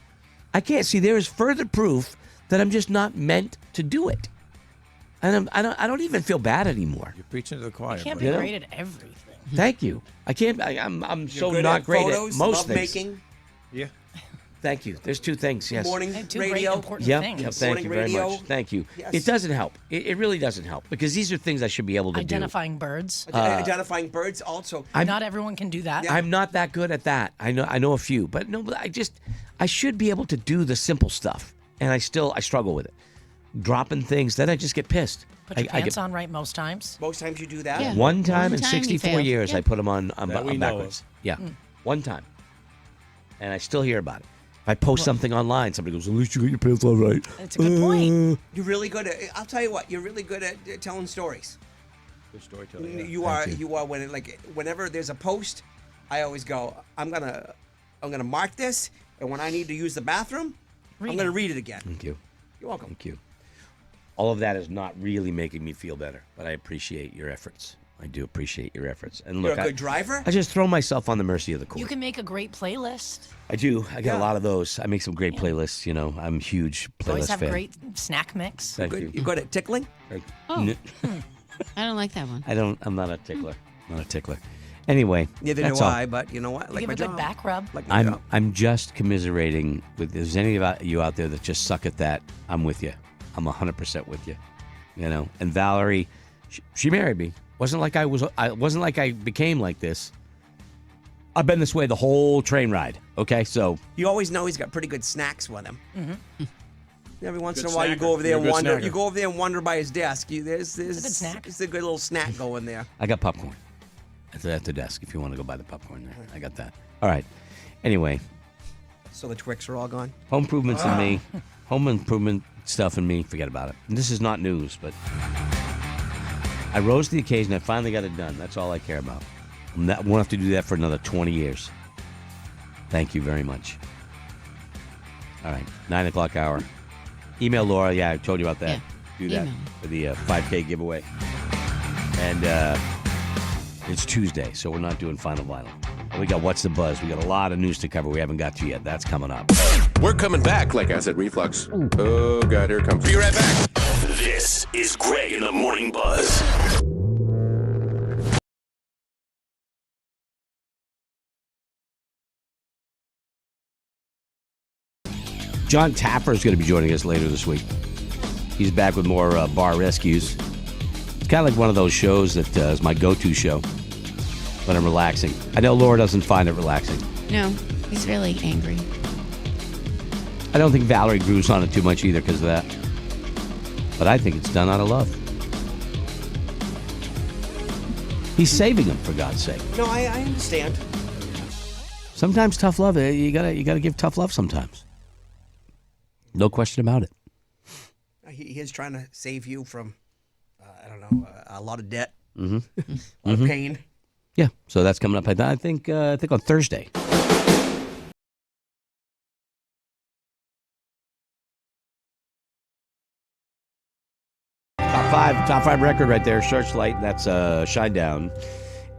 I can't. See, there is further proof that I'm just not meant to do it. And I don't even feel bad anymore. You're preaching to the choir. You can't be great at everything. Thank you. I can't. I'm so good not at great photos, at most love things. making. Yeah. Thank you. There's two things. Yes. Morning Two radio. great important Yep. things. Yep. Thank you very radio. much. Thank you. Yes. It doesn't help. It really doesn't help because these are things I should be able to Identifying birds. Identifying birds also. Not everyone can do that. do. I'm not that good at that. I know a few, but I should be able to do the simple stuff, and I struggle with it. Dropping things, then I just get pissed. Put your pants on right most times. Most times you do that. Yeah. One time One in time you 64 failed. years, Yeah. I put them on That we know backwards. of. Yeah, one time, and I still hear about it. If I post something online, somebody goes, "At least you got your pants on right." It's a good point. You're really good at. I'll tell you what. You're really good at telling stories. Good storytelling. Yeah. You are. You are. Whenever there's a post, I always go. I'm gonna mark this, and when I need to use the bathroom, I'm gonna read it again. Thank you. You're welcome. Thank you. All of that is not really making me feel better, but I appreciate your efforts. I do appreciate your efforts. And look, You're a good driver. I just throw myself on the mercy of the court. You can make a great playlist. I do. I got a lot of those. I make some great playlists. I'm a huge playlist Always have fan. great snack mix. Thank you. You're good at tickling. Oh. I don't like that one. I'm not a tickler. Not a tickler. Anyway, Neither that's do all. I. But you know what? You Like give my a good job. back rub. Like my job. I'm just commiserating with. If there's any of you out there that just suck at that, I'm with you. I'm 100% with you. And Valerie, she married me. Wasn't like I became like this. I've been this way the whole train ride. Okay, so You always know he's got pretty good snacks with him. Mm-hmm. Every once Good in a while, you snacker. go over there You're and a good wonder. snacker. You go over there and wonder by his desk. There's a good snack. It's a good little snack going there. I got popcorn at the desk. If you want to go buy the popcorn there, I got that. All right. Anyway, So the Twix are all gone. home improvements in me, home improvement stuff in me. Forget about it. And this is not news, but I rose to the occasion. I finally got it done. That's all I care about. I won't have to do that for another 20 years. Thank you very much. All right, 9 o'clock hour. Email Laura. Yeah, I told you about that. Yeah. Do that Email. for the 5K giveaway. And it's Tuesday, so we're not doing Final Vinyl. We got What's the Buzz. We got a lot of news to cover we haven't got to yet. That's coming up. We're coming back like acid reflux. Oh, God, here it comes. Be right back. This is Greg in the Morning Buzz. John Taffer is going to be joining us later this week. He's back with more bar rescues. It's kind of like one of those shows that is my go-to show when I'm relaxing. I know Laura doesn't find it relaxing. No, he's really angry. I don't think Valerie grooves on it too much either because of that. But I think it's done out of love. He's saving him, for God's sake. No, I understand. Sometimes tough love, you gotta give tough love sometimes. No question about it. He is trying to save you from, I don't know, a lot of debt. Of pain. Yeah, so that's coming up. I think on Thursday. Top five record right there. Searchlight. That's Shinedown.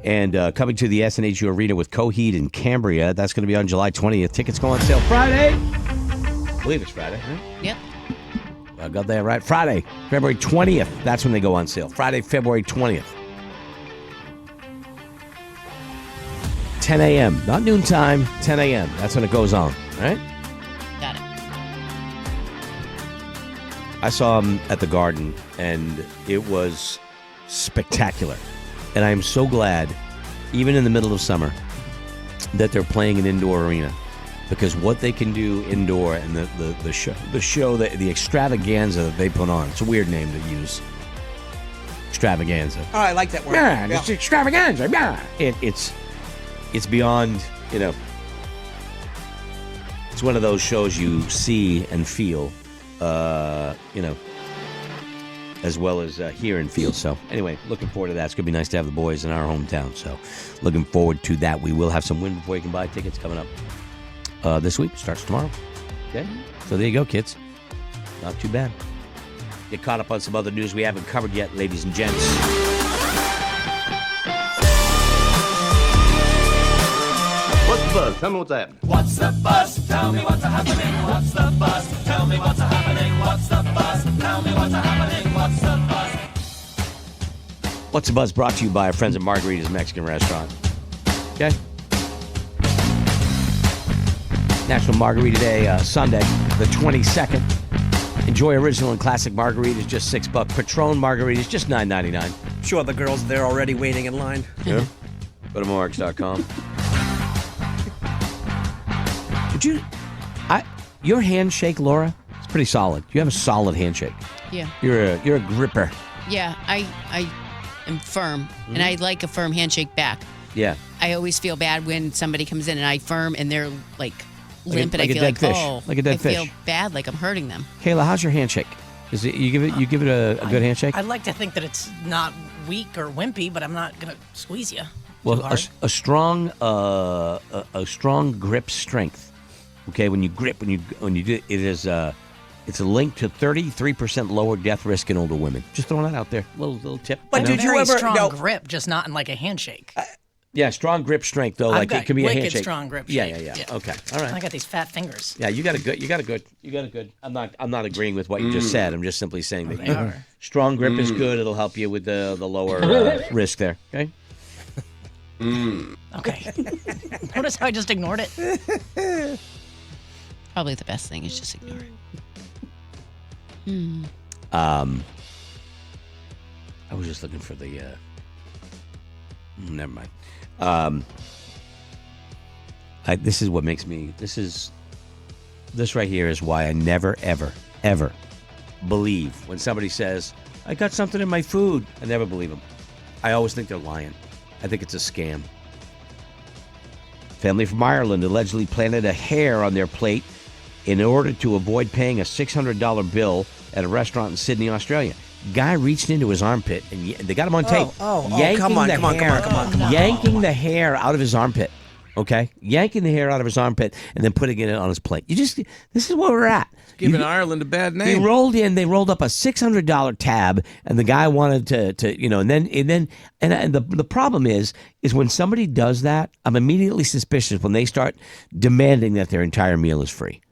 And coming to the SNHU Arena with Coheed and Cambria. That's going to be on July 20th. Tickets go on sale Friday. I believe it's Friday, huh? Yep. I got that right. Friday, February 20th. That's when they go on sale. Friday, February 20th. 10 a.m. Not noontime, 10 a.m. That's when it goes on. All right? Got it. I saw him at the Garden, and it was spectacular. And I am so glad, even in the middle of summer, that they're playing an indoor arena. Because what they can do indoor and the show, the extravaganza that they put on. It's a weird name to use. Extravaganza. Oh, I like that word. Yeah, it's extravaganza. Yeah. It's beyond, it's one of those shows you see and feel, as well as hear and feel. So anyway, looking forward to that. It's going to be nice to have the boys in our hometown. So looking forward to that. We will have some Win Before You Can Buy tickets coming up this week. Starts tomorrow. Okay. So there you go, kids. Not too bad. Get caught up on some other news we haven't covered yet, ladies and gents. What's the buzz? Tell me what's happening. What's the buzz? Tell me what's happening. What's the buzz? Tell me what's happening. What's the buzz? Tell me what's happening. What's the buzz? What's the Buzz brought to you by our friends at Margarita's Mexican Restaurant. Okay? National Margarita Day, Sunday, the 22nd. Enjoy original and classic margaritas, just $6. Patron margaritas, just $9.99. Sure, the girls are there already waiting in line. Yeah. Go to Marks.com. Your handshake, Laura, it's pretty solid. You have a solid handshake. Yeah. You're a gripper. Yeah, I am firm, and I like a firm handshake back. Yeah. I always feel bad when somebody comes in and I firm and they're like limp, like and a I feel dead like, fish. oh, Like a dead I fish. feel bad, like I'm hurting them. Kayla, how's your handshake? Is it you give it a good handshake? I like to think that it's not weak or wimpy, but I'm not gonna squeeze you. Well, too hard. a strong grip strength. Okay, when you grip, when you do it is it's a link to 33% lower death risk in older women. Just throwing that out there, little tip. But did you Very ever strong no, grip, just not in like a handshake. Yeah, strong grip strength though. I've Like got it can be a wicked handshake. strong grip Yeah. strength. Okay, all right. I got these fat fingers. Yeah, you got a good. I'm not agreeing with what you just said. I'm just simply saying that They are. strong grip is good. It'll help you with the lower risk there. Okay. Okay. Notice how I just ignored it? Probably the best thing is just ignore it. I was just looking for the. Never mind. This is what makes me. This right here is why I never, ever, ever believe when somebody says, "I got something in my food." I never believe them. I always think they're lying. I think it's a scam. Family from Ireland allegedly planted a hair on their plate in order to avoid paying a $600 bill at a restaurant in Sydney, Australia. Guy reached into his armpit, and they got him on tape. Yanking come on. Yanking the hair out of his armpit. Okay? Yanking the hair out of his armpit and then putting it on his plate. This is where we're at. Giving Ireland a bad name. They rolled up a $600 tab, and the guy wanted to the problem is when somebody does that, I'm immediately suspicious when they start demanding that their entire meal is free.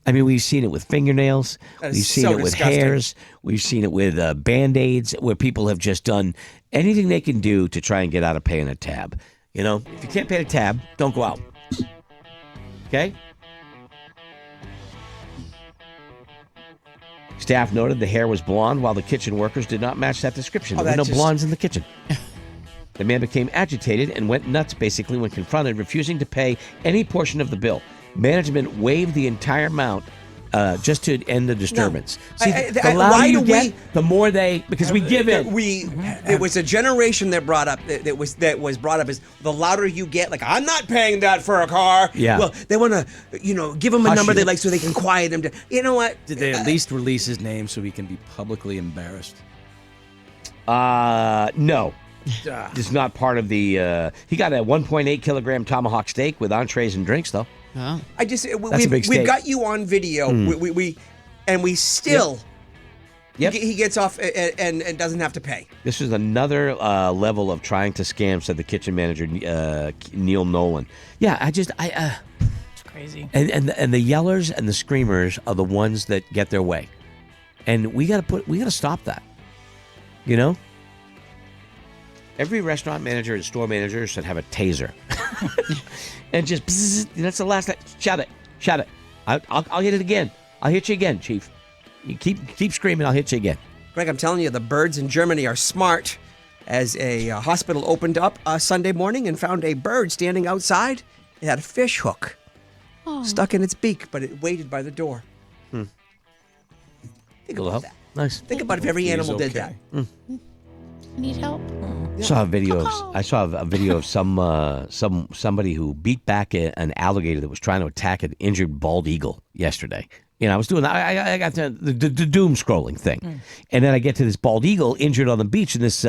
I mean, we've seen it with fingernails. We've seen it with hairs. We've seen it with Band-Aids, where people have just done anything they can do to try and get out of paying a tab. You know, if you can't pay the tab, don't go out. Okay? Staff noted the hair was blonde, while the kitchen workers did not match that description. There were no blondes in the kitchen. The man became agitated and went nuts, basically, when confronted, refusing to pay any portion of the bill. Management waived the entire amount just to end the disturbance. No. See, the louder you get, the more because we give in. It was a generation that brought up that was brought up as the louder you get. Like, I'm not paying that for a car. Yeah. Well, they want to, give them a Hush number you. they like so they can quiet him down. You know what? Did they at least release his name so he can be publicly embarrassed? No. It's not part of the. He got a 1.8 kilogram tomahawk steak with entrees and drinks, though. Oh. I just a we've big steak. got you on video. We still. Yep. He gets off and doesn't have to pay. This is another level of trying to scam, said the kitchen manager, Neil Nolan. Yeah, It's crazy. and the yellers and the screamers are the ones that get their way, and we got to stop that. You know, every restaurant manager and store manager should have a taser, and just bzzz, that's the last. Shout it. I'll hit it again. I'll hit you again, Chief. You keep screaming. I'll hit you again. Greg, I'm telling you, the birds in Germany are smart. As a hospital opened up Sunday morning and found a bird standing outside, it had a fish hook stuck in its beak, but it waited by the door. Think about that. Nice. Think about if every animal did that. Need help? I saw a video of somebody who beat back an alligator that was trying to attack an injured bald eagle yesterday. You know, I was doing that. I got to the doom scrolling thing, and then I get to this bald eagle injured on the beach, and this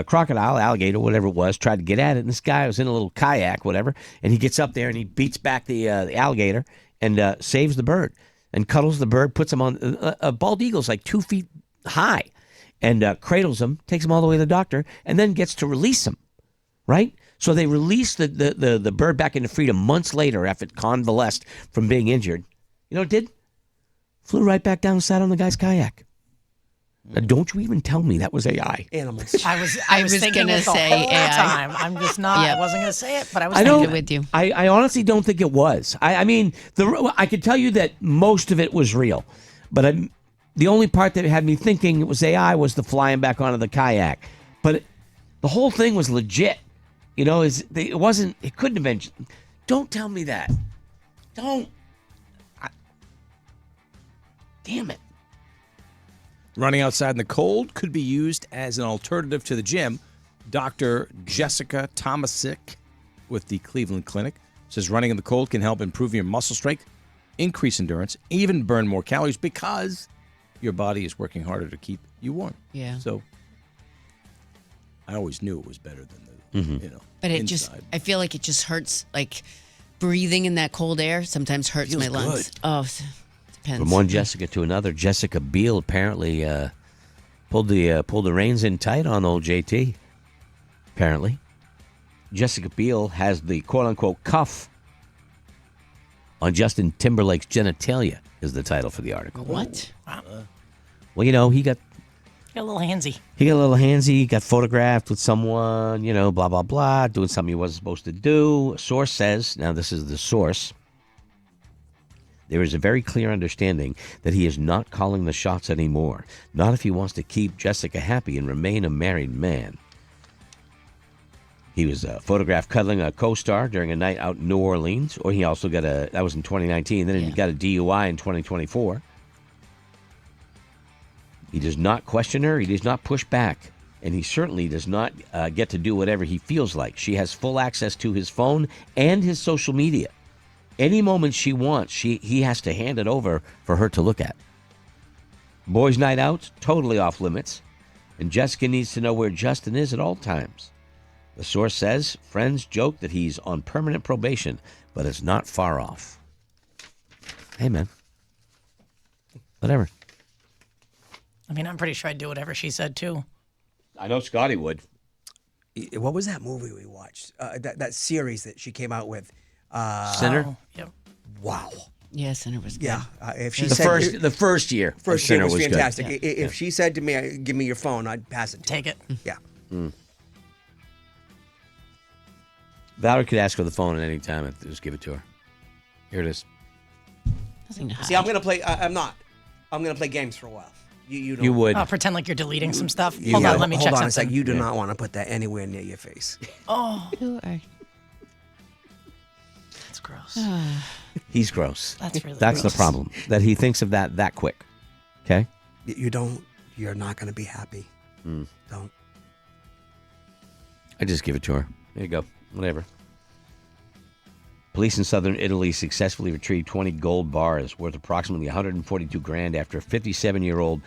crocodile, alligator, whatever it was, tried to get at it. And this guy was in a little kayak, whatever, and he gets up there and he beats back the alligator and saves the bird and cuddles the bird, puts him on. A bald eagle's like 2 feet high, and cradles him, takes him all the way to the doctor, and then gets to release him. Right. So they released the bird back into freedom months later after it convalesced from being injured. You know what it did? Flew right back down and sat on the guy's kayak. Now, don't you even tell me that was AI. Animals. I was thinking gonna it the say whole AI. time. I'm just not. Yep. I wasn't going to say it, but I was I thinking don't, it. with you. I honestly don't think it was. I mean, I could tell you that most of it was real, but the only part that had me thinking it was AI was the flying back onto the kayak. But the whole thing was legit. You know, it wasn't. It couldn't have been. Don't tell me that. Don't. Damn it. Running outside in the cold could be used as an alternative to the gym. Dr. Jessica Tomasic with the Cleveland Clinic says running in the cold can help improve your muscle strength, increase endurance, even burn more calories because your body is working harder to keep you warm. Yeah. So I always knew it was better than the, But it inside. I feel like it just hurts. Like breathing in that cold air sometimes hurts my lungs. good. Oh, depends. From one Jessica to another, Jessica Biel apparently pulled the reins in tight on old JT. Apparently, Jessica Biel has the quote-unquote cuff on Justin Timberlake's genitalia. Is the title for the article? What? Well, you know, he got Got a little handsy. a little handsy, got photographed with someone, you know, blah, blah, blah, doing something he wasn't supposed to do. A source says, now this is the source, there is a very clear understanding that he is not calling the shots anymore. Not if he wants to keep Jessica happy and remain a married man. He was photographed cuddling a co-star during a night out in New Orleans, or he also got that was in 2019, then he got a DUI in 2024. He does not question her. He does not push back. And he certainly does not get to do whatever he feels like. She has full access to his phone and his social media. Any moment she wants, he has to hand it over for her to look at. Boys' night out, totally off limits. And Jessica needs to know where Justin is at all times. The source says friends joke that he's on permanent probation, but it's not far off. Hey, man. Whatever. I mean, I'm pretty sure I'd do whatever she said, too. I know Scotty would. What was that movie we watched? That series that she came out with. Sinner? Oh, yep. Wow. Yes, and it was good. Yeah. If she The said first year. of first year Sinner was good. fantastic. Yeah. If she said to me, "Give me your phone," I'd pass it. Take it. Yeah. Valerie could ask for the phone at any time and just give it to her. Here it is. Nothing to hide. See, I'm gonna play. I'm not. I'm gonna play games for a while. You don't. You would. Oh, pretend like you're deleting some stuff. You- Hold on, let me check Hold on a something. sec. You do not want to put that anywhere near your face. Oh, Who are that's gross. He's gross. That's really That's gross. the problem. That he thinks of that quick. Okay? You don't. You're not gonna be happy. Don't. I just give it to her. There you go. Whatever. Police in southern Italy successfully retrieved 20 gold bars worth approximately $142,000 after a 57-year-old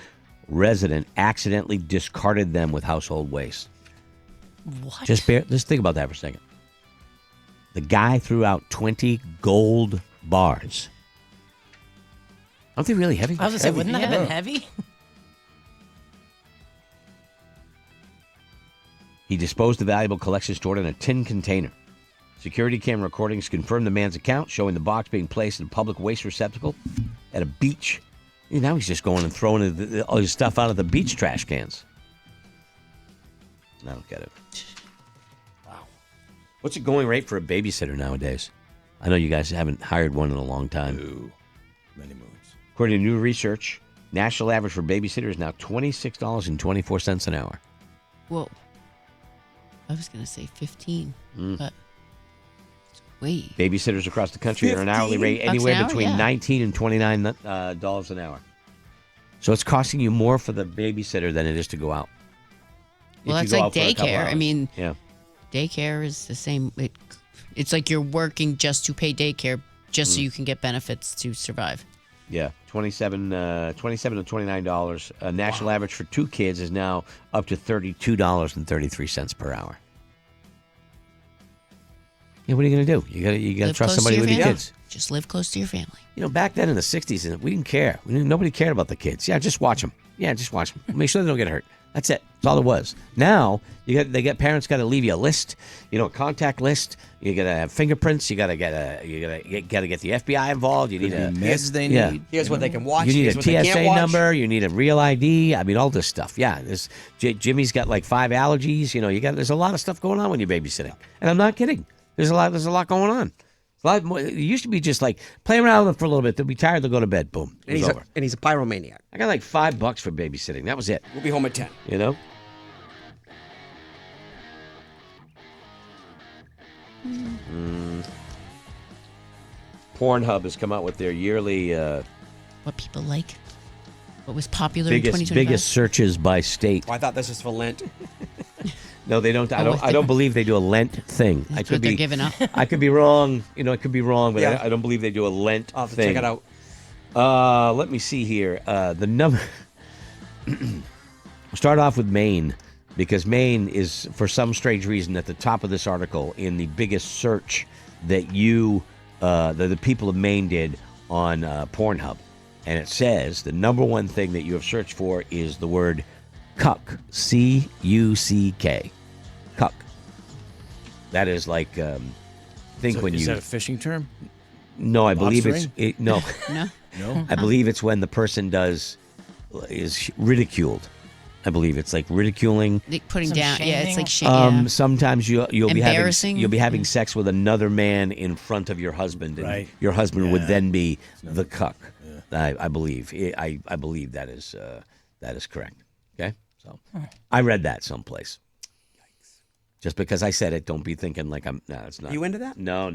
resident accidentally discarded them with household waste. What? Just think about that for a second. The guy threw out 20 gold bars. Aren't they really heavy? I was going to say, wouldn't that have been heavy? He disposed the valuable collection stored in a tin container. Security camera recordings confirmed the man's account, showing the box being placed in a public waste receptacle at a beach. And now he's just going and throwing all his stuff out of the beach trash cans. I don't get it. Wow. What's the going rate for a babysitter nowadays? I know you guys haven't hired one in a long time. Ooh, many moons. According to new research, national average for babysitter is now $26.24 an hour. Whoa. I was going to say 15, but it's way. Babysitters across the country are an hourly rate anywhere between $19 and $29 an hour. So it's costing you more for the babysitter than it is to go out. Well, If you that's go like out for a couple daycare. I hours. mean, Yeah. daycare is the same. It's like you're working just to pay daycare, just so you can get benefits to survive. Yeah, $27 to $29. National average for 2 kids is now up to $32.33 per hour. Yeah, what are you going to do? You got to Live trust close to somebody your with your family. kids. Just live close to your family. You know, back then in the 60s, we didn't care. Nobody cared about the kids. Yeah, just watch them. Yeah, just watch them. Make sure they don't get hurt. That's it. That's all it was. Now, parents got to leave you a list, a contact list. You got to have fingerprints. You got to get the FBI involved. You need a meds they need. Yeah. Here's what they can watch. You need here's a what they can't TSA watch. number. You need a real ID. I mean, all this stuff. Yeah, Jimmy's got like 5 allergies. There's a lot of stuff going on when you're babysitting, and I'm not kidding. There's a lot going on. A lot more, it used to be just like play around with them for a little bit. They'll be tired. They'll go to bed. Boom. And It's over. he's a pyromaniac. I got like $5 for babysitting. That was it. We'll be home at 10. Pornhub has come out with their yearly What people like. What was popular in 2025. biggest searches by state. Oh, I thought this was for Lent. No, they don't. I don't believe they do a Lent thing. I That's could what be they're giving up. I could be wrong. It could be wrong, but Yeah. I don't believe they do a Lent I'll have to thing. check it out. Let me see here. The number. Start off with Maine, because Maine is, for some strange reason, at the top of this article in the biggest search that the people of Maine did on Pornhub, and it says the number one thing that you have searched for is the word cuck, C-U-C-K, cuck. That is like Is that a fishing term? No, I believe Lobstering? no. No. I believe it's when the person is ridiculed. I believe it's like ridiculing. Like putting Some down. Yeah, it's shaming. like shaming. Sometimes you'll be Embarrassing. having sex with another man in front of your husband, and Right. your husband would then be the cuck. I believe. I believe that is correct. Okay, so I read that someplace. Just because I said it, don't be thinking like I'm. No, it's not. You into that? No.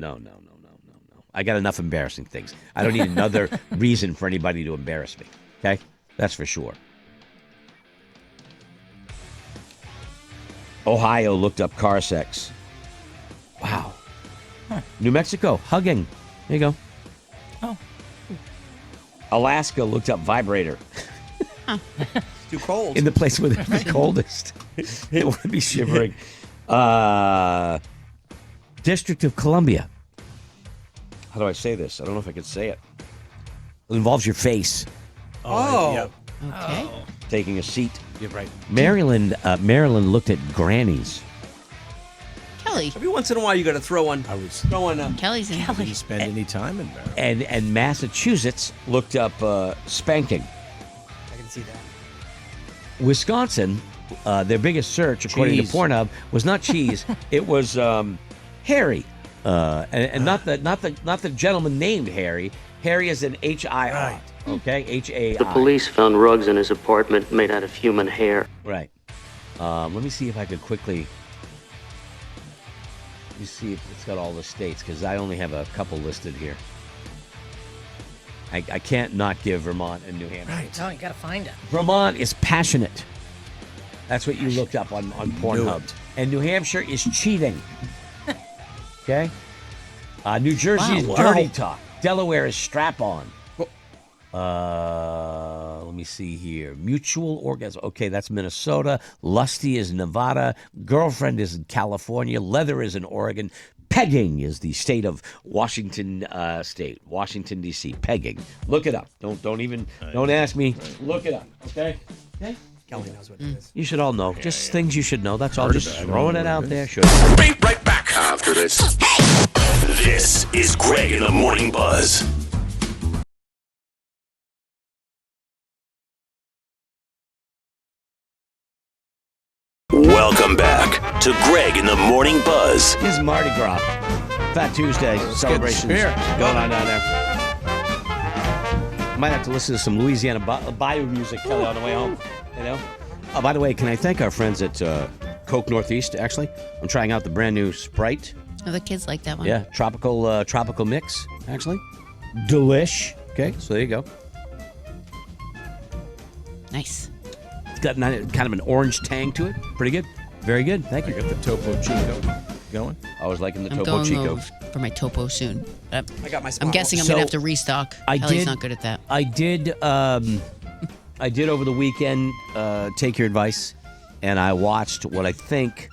I got enough embarrassing things. I don't need another reason for anybody to embarrass me. Okay, that's for sure. Ohio looked up car sex. Wow. New Mexico, hugging. There you go. Oh. Alaska looked up vibrator. It's too cold. In the place where it's the coldest. It would be shivering. District of Columbia. How do I say this? I don't know if I could say it. It involves your face. Oh. Okay. Taking a seat. You're right. Maryland looked at grannies. Kelly. Every once in a while, you got to throw one. Kelly's in. Didn't spend any time in Maryland. And Massachusetts looked up spanking. I can see that. Wisconsin, their biggest search, according Cheese. to Pornhub, was not cheese. It was Harry, and not the gentleman named Harry. Harry is an H-I-R. Right. Okay, H-A-I. The police found rugs in his apartment made out of human hair. Right. Let me see if I could quickly. Let me see if it's got all the states, because I only have a couple listed here. I can't not give Vermont and New Hampshire. Right. No, you got to find it. Vermont is passionate. That's what you looked up on Pornhub. it. And New Hampshire is cheating. Okay? New Jersey is Wow. dirty talk. Delaware is strap on. Let me me see here. Mutual orgasm. Okay, that's Minnesota. Lusty is Nevada. Girlfriend is in California. Leather is in Oregon. Pegging is the state of Washington State, Washington D.C. Pegging. Look it up. Don't ask me. Look it up. Okay. Okay. Kelly knows what it is. You should all know. Just things you should know. That's all. Just throwing it out there. Should. Be right back after this. This is Greg in the Morning Buzz. Welcome back to Greg in the Morning Buzz. This is Mardi Gras. Fat Tuesday celebrations going on down there. Might have to listen to some Louisiana Bayou music, Kelly, on the way home. You know. Oh, by the way, can I thank our friends at Coke Northeast? Actually, I'm trying out the brand new Sprite. Oh, the kids like that one. Yeah, tropical mix. Actually, delish. Okay, so there you go. Nice. It's got kind of an orange tang to it. Pretty good. Very good. Thank you. I got the Topo Chico going. I was liking the I'm Topo going Chico. for my Topo soon. I got my I'm guessing I'm So, going to have to restock. Kelly's not good at that. I did over the weekend take your advice, and I watched what I think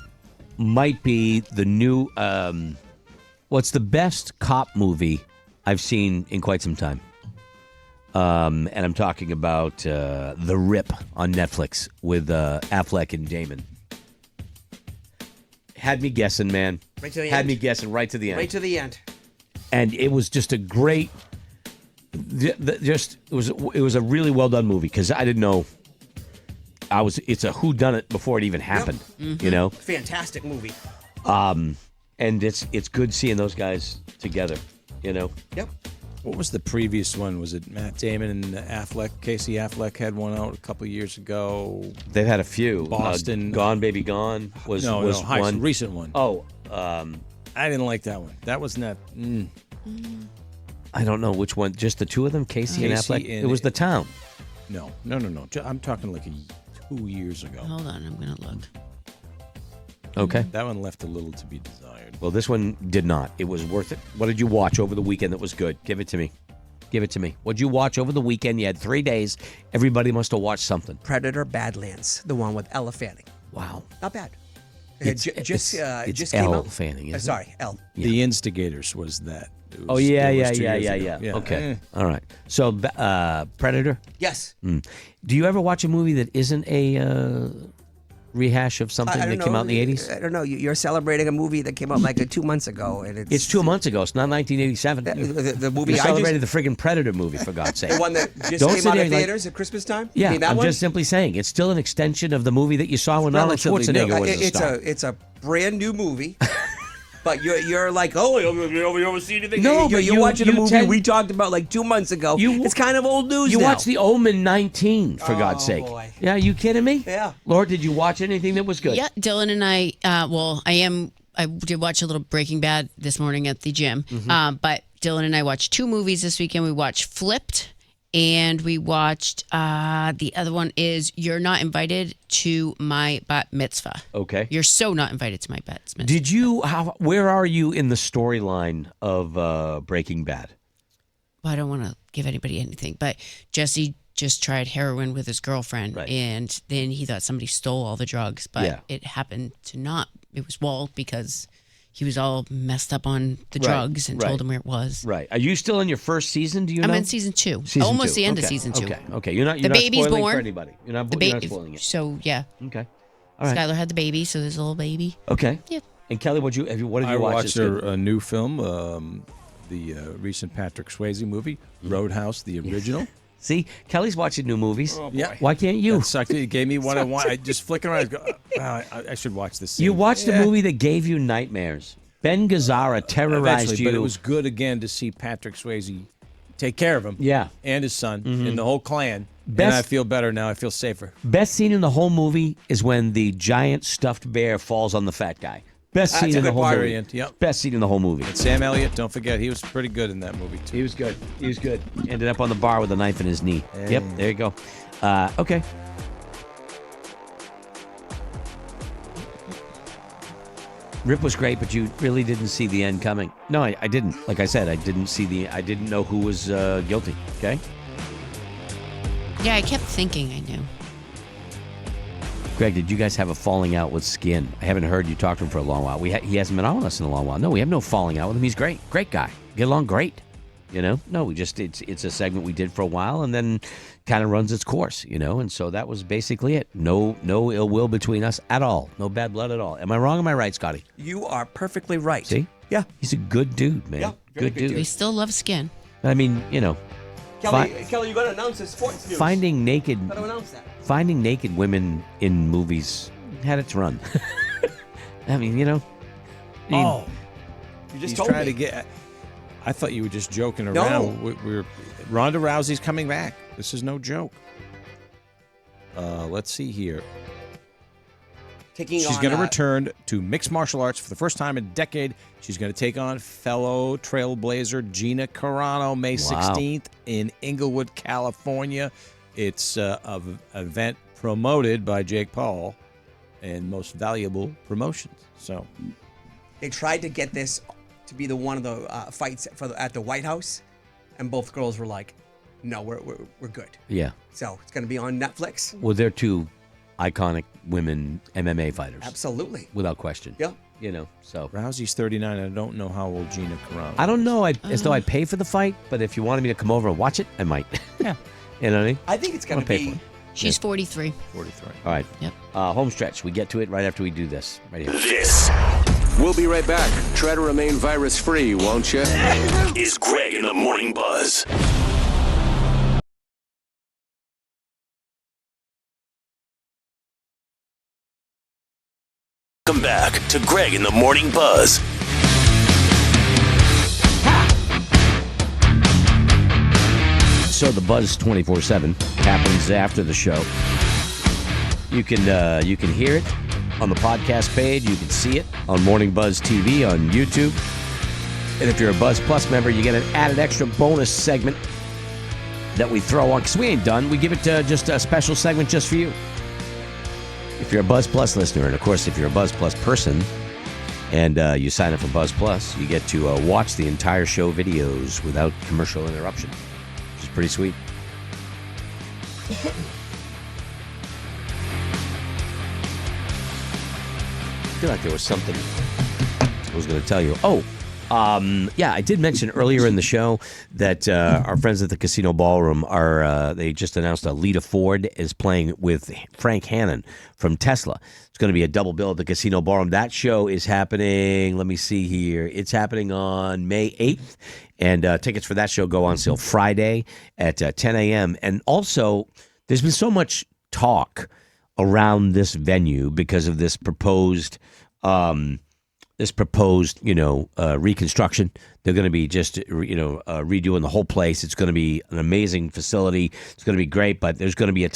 might be the new what's the best cop movie I've seen in quite some time. And I'm talking about The Rip on Netflix with Affleck and Damon. Had me guessing, man. Right to the Had end. me guessing right to the end. Right to the end. And it was just a great. It was a really well done movie because I didn't know. It's a whodunit before it even happened. Mhm. You know. Fantastic movie. And it's good seeing those guys together. You know. Yep. What was the previous one? Was it Matt Damon and Affleck? Casey Affleck had one out a couple years ago. They've had a few. Boston. Gone Baby Gone was one recent one. Oh, I didn't like that one. That was not. I don't know which one. Just the two of them, Casey and Affleck. It was The Town. No. I'm talking like 2 years ago. Hold on, I'm going to look. Okay. That one left a little to be desired. Well, this one did not. It was worth it. What did you watch over the weekend that was good? Give it to me. Give it to me. What did you watch over the weekend? You had 3 days. Everybody must have watched something. Predator Badlands, the one with Ella Fanning. Wow. Not bad. It's just came Elle out. Fanning, isn't it? Sorry, Elle. The Instigators was that. It Oh, was- yeah. it was 2 years ago. Okay. All right. So, Predator? Yes. Do you ever watch a movie that isn't a rehash of something I that don't came know. out in the 80s? I don't know. You're celebrating a movie that came out like 2 months ago, and It's 2 months ago. It's not 1987. The movie You I celebrated the friggin' Predator movie, for God's sake. the one that just Don't came sit out there of like- theaters at Christmas time. You Yeah, mean that I'm one? just simply saying it's still an extension of the movie that you saw when Arnold Relatively new. Schwarzenegger was a it's star. it's a brand new movie. But you're like, oh, you ever see anything? No, but you're you- watching a you movie tend- we talked about like 2 months ago. It's kind of old news You now. watched The Omen 19, for God's sake. boy. Yeah, you kidding me? Yeah. Lord, did you watch anything that was good? Yeah, Dylan and I, I did watch a little Breaking Bad this morning at the gym. Mm-hmm. But Dylan and I watched 2 movies this weekend. We watched Flipped, and we watched, the other one is You're Not Invited to My Bat Mitzvah. Okay. You're so not invited to my bat mitzvah. Did you? Where are you in the storyline of Breaking Bad? Well, I don't want to give anybody anything, but Jesse just tried heroin with his girlfriend, and then he thought somebody stole all the drugs, but it happened to not. It was Walt because he was all messed up on the drugs and told him where it was. Right. Are you still in your first season? Do you know? I'm in season 2. Season Almost 2. the end of Okay. season 2. Okay. You're not. The You're not baby's spoiling born. for anybody. You're not. The You're not baby. spoiling it. So yeah. Okay. All right. Skylar had the baby, so there's a little baby. Okay. Yep. And Kelly, what did you watch? I watched that's good? a new film, the recent Patrick Swayze movie, Roadhouse, the original. See, Kelly's watching new movies. Yeah. Why can't you? That sucked. It gave me what I want. I just flicking around. I go, I should watch this. You scene." watched Yeah. a movie that gave you nightmares. Ben Gazzara terrorized Eventually, you. but it was good again to see Patrick Swayze take care of him. Yeah. And his son and the whole clan. And Best- I feel better now. I feel safer. Best scene in the whole movie is when the giant stuffed bear falls on the fat guy. Best That's scene a in the good whole part. movie. Brilliant, yep. Best scene in the whole movie. And Sam Elliott, don't forget, he was pretty good in that movie too. He was good. He was good. Ended up on the bar with a knife in his knee. Yep, there you go. Okay. Rip was great, but you really didn't see the end coming. No, I didn't. Like I said, I didn't know who was guilty. Okay. Yeah, I kept thinking I knew. Greg, did you guys have a falling out with Skin? I haven't heard you talk to him for a long while. He hasn't been on with us in a long while. No, we have no falling out with him. He's great. Great guy. Get along great. You know? No, it's a segment we did for a while and then kind of runs its course, you know? And so that was basically it. No ill will between us at all. No bad blood at all. Am I wrong or am I right, Scotty? You are perfectly right. See? Yeah. He's a good dude, man. Yeah, good dude. We still love Skin. I mean, you know. Kelly, you're going to announce the sports news. Finding naked women in movies had its run. I mean, you know. You just told trying me. to get. I thought you were just joking No. around. We're Ronda Rousey's coming back. This is no joke. Let's see here. She's going to return to mixed martial arts for the first time in a decade. She's going to take on fellow trailblazer Gina Carano May 16th in Inglewood, California. It's an event promoted by Jake Paul and Most Valuable Promotions. So They tried to get this to be one of the fights at the White House, and both girls were like, "No, we're good." Yeah. So it's going to be on Netflix. Well, they're two iconic women MMA fighters. Absolutely. Without question. Yeah. You know, so. Rousey's 39. I don't know how old Gina Carano I don't know as though I'd pay for the fight, but if you wanted me to come over and watch it, I might. Yeah. You know what I mean? I think it's going I'll to pay be. for it. She's 43. 43. All right. Yep. Home stretch. We get to it right after we do this. Right here. This We'll be right back. Try to remain virus-free, won't you? is Greg in the Morning Buzz. Welcome back to Greg in the Morning Buzz. So the Buzz 24/7 happens after the show. You can hear it on the podcast page. You can see it on Morning Buzz TV on YouTube. And if you're a Buzz Plus member, you get an added extra bonus segment that we throw on because we ain't done. We give it just a special segment just for you. If you're a Buzz Plus listener, and of course, if you're a Buzz Plus person, and you sign up for Buzz Plus, you get to watch the entire show videos without commercial interruption, which is pretty sweet. I feel like there was something I was going to tell you. Yeah, I did mention earlier in the show that our friends at the Casino Ballroom they just announced Lita Ford is playing with Frank Hannon from Tesla. It's going to be a double bill at the Casino Ballroom. That show is happening, let me see here, it's happening on May 8th, and tickets for that show go on sale Friday at 10 a.m. And also, there's been so much talk around this venue because of this proposed reconstruction. They're going to be just, redoing the whole place. It's going to be an amazing facility. It's going to be great, but there's going to be a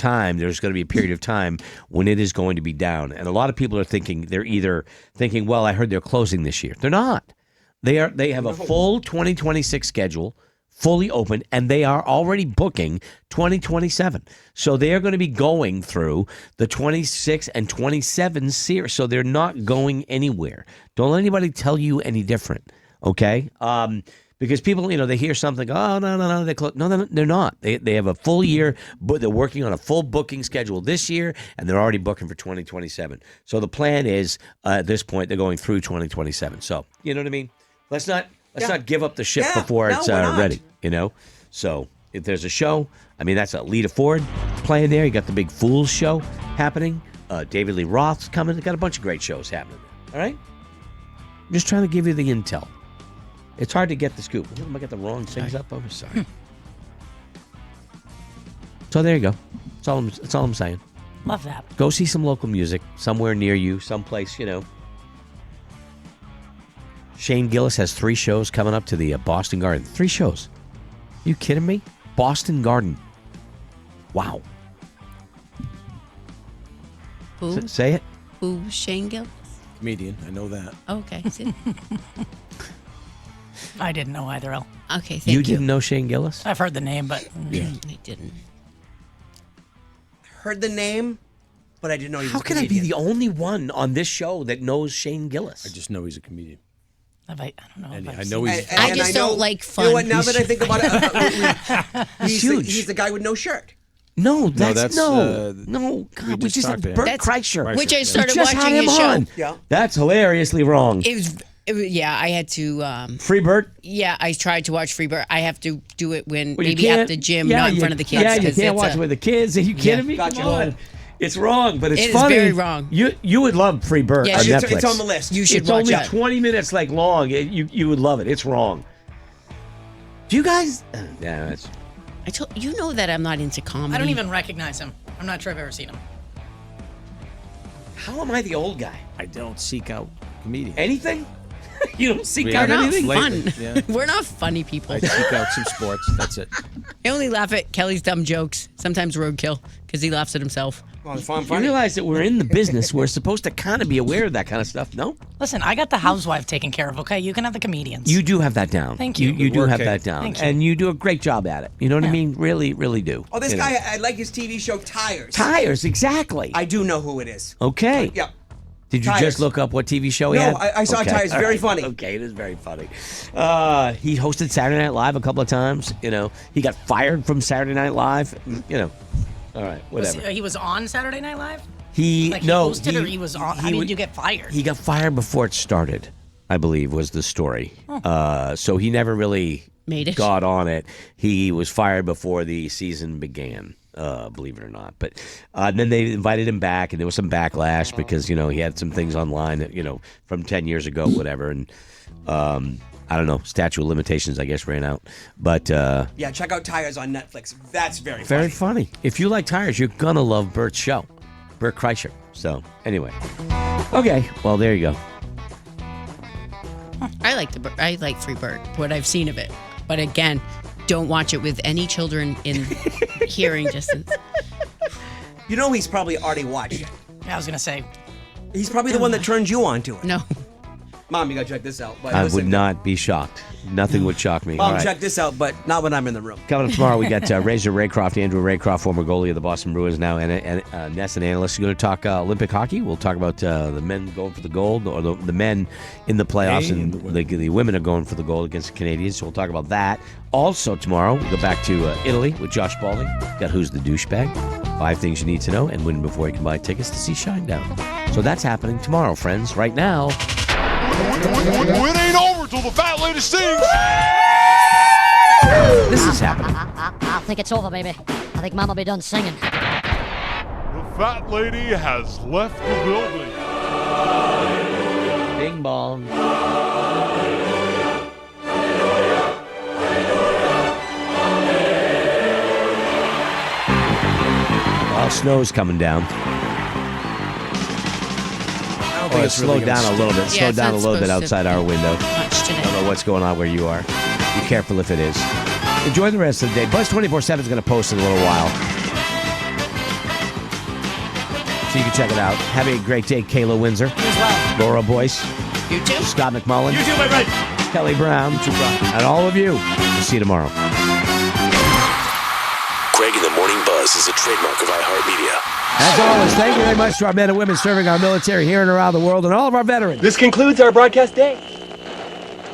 period of time when it is going to be down. And a lot of people are they're either thinking, well, I heard they're closing this year. They're not. They have a full 2026 schedule, fully open, and they are already booking 2027. So they are going to be going through the 26 and 27 series. So they're not going anywhere. Don't let anybody tell you any different, okay? Because people, they hear something, oh, no, they're not. They have a full year, but they're working on a full booking schedule this year, and they're already booking for 2027. So the plan is, at this point, they're going through 2027. So, you know what I mean? Let's not give up the ship before it's ready, So if there's a show, that's Lita Ford playing there. You got the big Fools show happening. David Lee Roth's coming. They got a bunch of great shows happening. All right? I'm just trying to give you the intel. It's hard to get the scoop. I got the wrong things up over. Sorry. So there you go. That's all I'm saying. Love that. Go see some local music somewhere near you, someplace, Shane Gillis has 3 shows coming up to the Boston Garden. 3 shows. You kidding me? Boston Garden. Wow. Who? Say it. Who? Shane Gill? Comedian. I know that. Okay. I didn't know either, El. Okay, thank you. You didn't know Shane Gillis? I've heard the name, but I didn't. Heard the name, but I didn't know he was How a can I comedian. be the only one on this show that knows Shane Gillis? I just know he's a comedian. I don't know. And if I I've know seen he's. it. I just don't like fun. You know what? Now that I think about it, he's huge. he's the guy with no shirt. No, that's, no. God, we just talked to had him. Bert That's- Kreischer. which I We started just had watching him his show. on. Yeah. That's hilariously wrong. Yeah, I had to. Free Bert. Yeah, I tried to watch Freebird. I have to do it when Well, you maybe at can't- the gym, yeah, not in you- front of the kids. Yeah, you 'cause can't it's watch a- with the kids. Are you kidding me? Gotcha. Come on. It's wrong, but it's It is funny. very wrong. You would love Free Bert Yeah, on it's- Netflix. It's on the list. You should It's watch only it. 20 minutes long. You would love it. It's wrong. Do you guys? Yeah, that's. I told you know that I'm not into comedy. I don't even recognize him. I'm not sure I've ever seen him. How am I the old guy? I don't seek out comedians. Anything? You don't seek Yeah. out We're not anything? fun. Lately, yeah. We're not funny people. I seek out some sports. That's it. I only laugh at Kelly's dumb jokes. Sometimes roadkill because he laughs at himself. Well, it's fun, You funny. realize that we're in the business. We're supposed to kind of be aware of that kind of stuff. No, Listen, I got the housewife taken care of, okay? You can have the comedians. you do have that down. Thank you. You do work, have Kate. that down, Thank you. and you do a great job at it. You know what I mean? Really, really do. Oh, this You know. guy, I like his TV show Tires. Tires, exactly. I do know who it is. Okay. Yeah. Did you Tires. just look up what TV show he No, had? I saw Okay. Tires. All Very right. funny. Okay, it is very funny. He hosted Saturday Night Live a couple of times. You know, he got fired from Saturday Night Live. You know, all right, whatever. He was on Saturday Night Live? He Like he no, hosted or he was on? How did you get fired? He got fired before it started, I believe, was the story. So he never really Made it. got on it. He was fired before the season began. Believe it or not, but then they invited him back, and there was some backlash because he had some things online that from 10 years ago, whatever, and I don't know, statute of limitations, I guess, ran out. But Yeah, check out Tires on Netflix. That's very very funny. funny. If you like Tires, you're gonna love Bert's show, Bert Kreischer. So anyway, okay, well there you go. I like Freebird, what I've seen of it. But again, don't watch it with any children in hearing distance. You know he's probably already watched it. Yeah, I was going to say. He's probably the one that turned you on to it. No. Mom, you gotta check this out. But I listen, would not be shocked. Nothing would shock me. Mom, All right. check this out, but not when I'm in the room. Coming up tomorrow, we got Razor Raycroft, Andrew Raycroft, former goalie of the Boston Bruins, now and Ness, an analyst. We're going to talk Olympic hockey. We'll talk about the men going for the gold, or the men in the playoffs, and the women are going for the gold against the Canadians. So we'll talk about that. Also tomorrow, we go back to Italy with Josh Spalding. Got Who's the Douchebag? 5 things you need to know, and win before you can buy tickets to see Shinedown. So that's happening tomorrow, friends. Right now. It ain't over till the fat lady sings. This is happening. I think it's over, baby. I think Mom will be done singing. The fat lady has left the building. Bing bong. Well, snow's coming down. Or it slowed down a little bit. Yeah, Slowed down a it's little bit supposed to outside our window. Much today. I don't know what's going on where you are. Be careful if it is. Enjoy the rest of the day. Buzz 24/7 is going to post in a little while, so you can check it out. Have a great day, Kayla Windsor, Laura Boyce, You too. Scott McMullen, You too, my friend. Kelly Brown, and all of you. We'll see you tomorrow. Greg in the Morning Buzz is a trademark of iHeartMedia. As always, thank you very much to our men and women serving our military here and around the world, and all of our veterans. This concludes our broadcast day.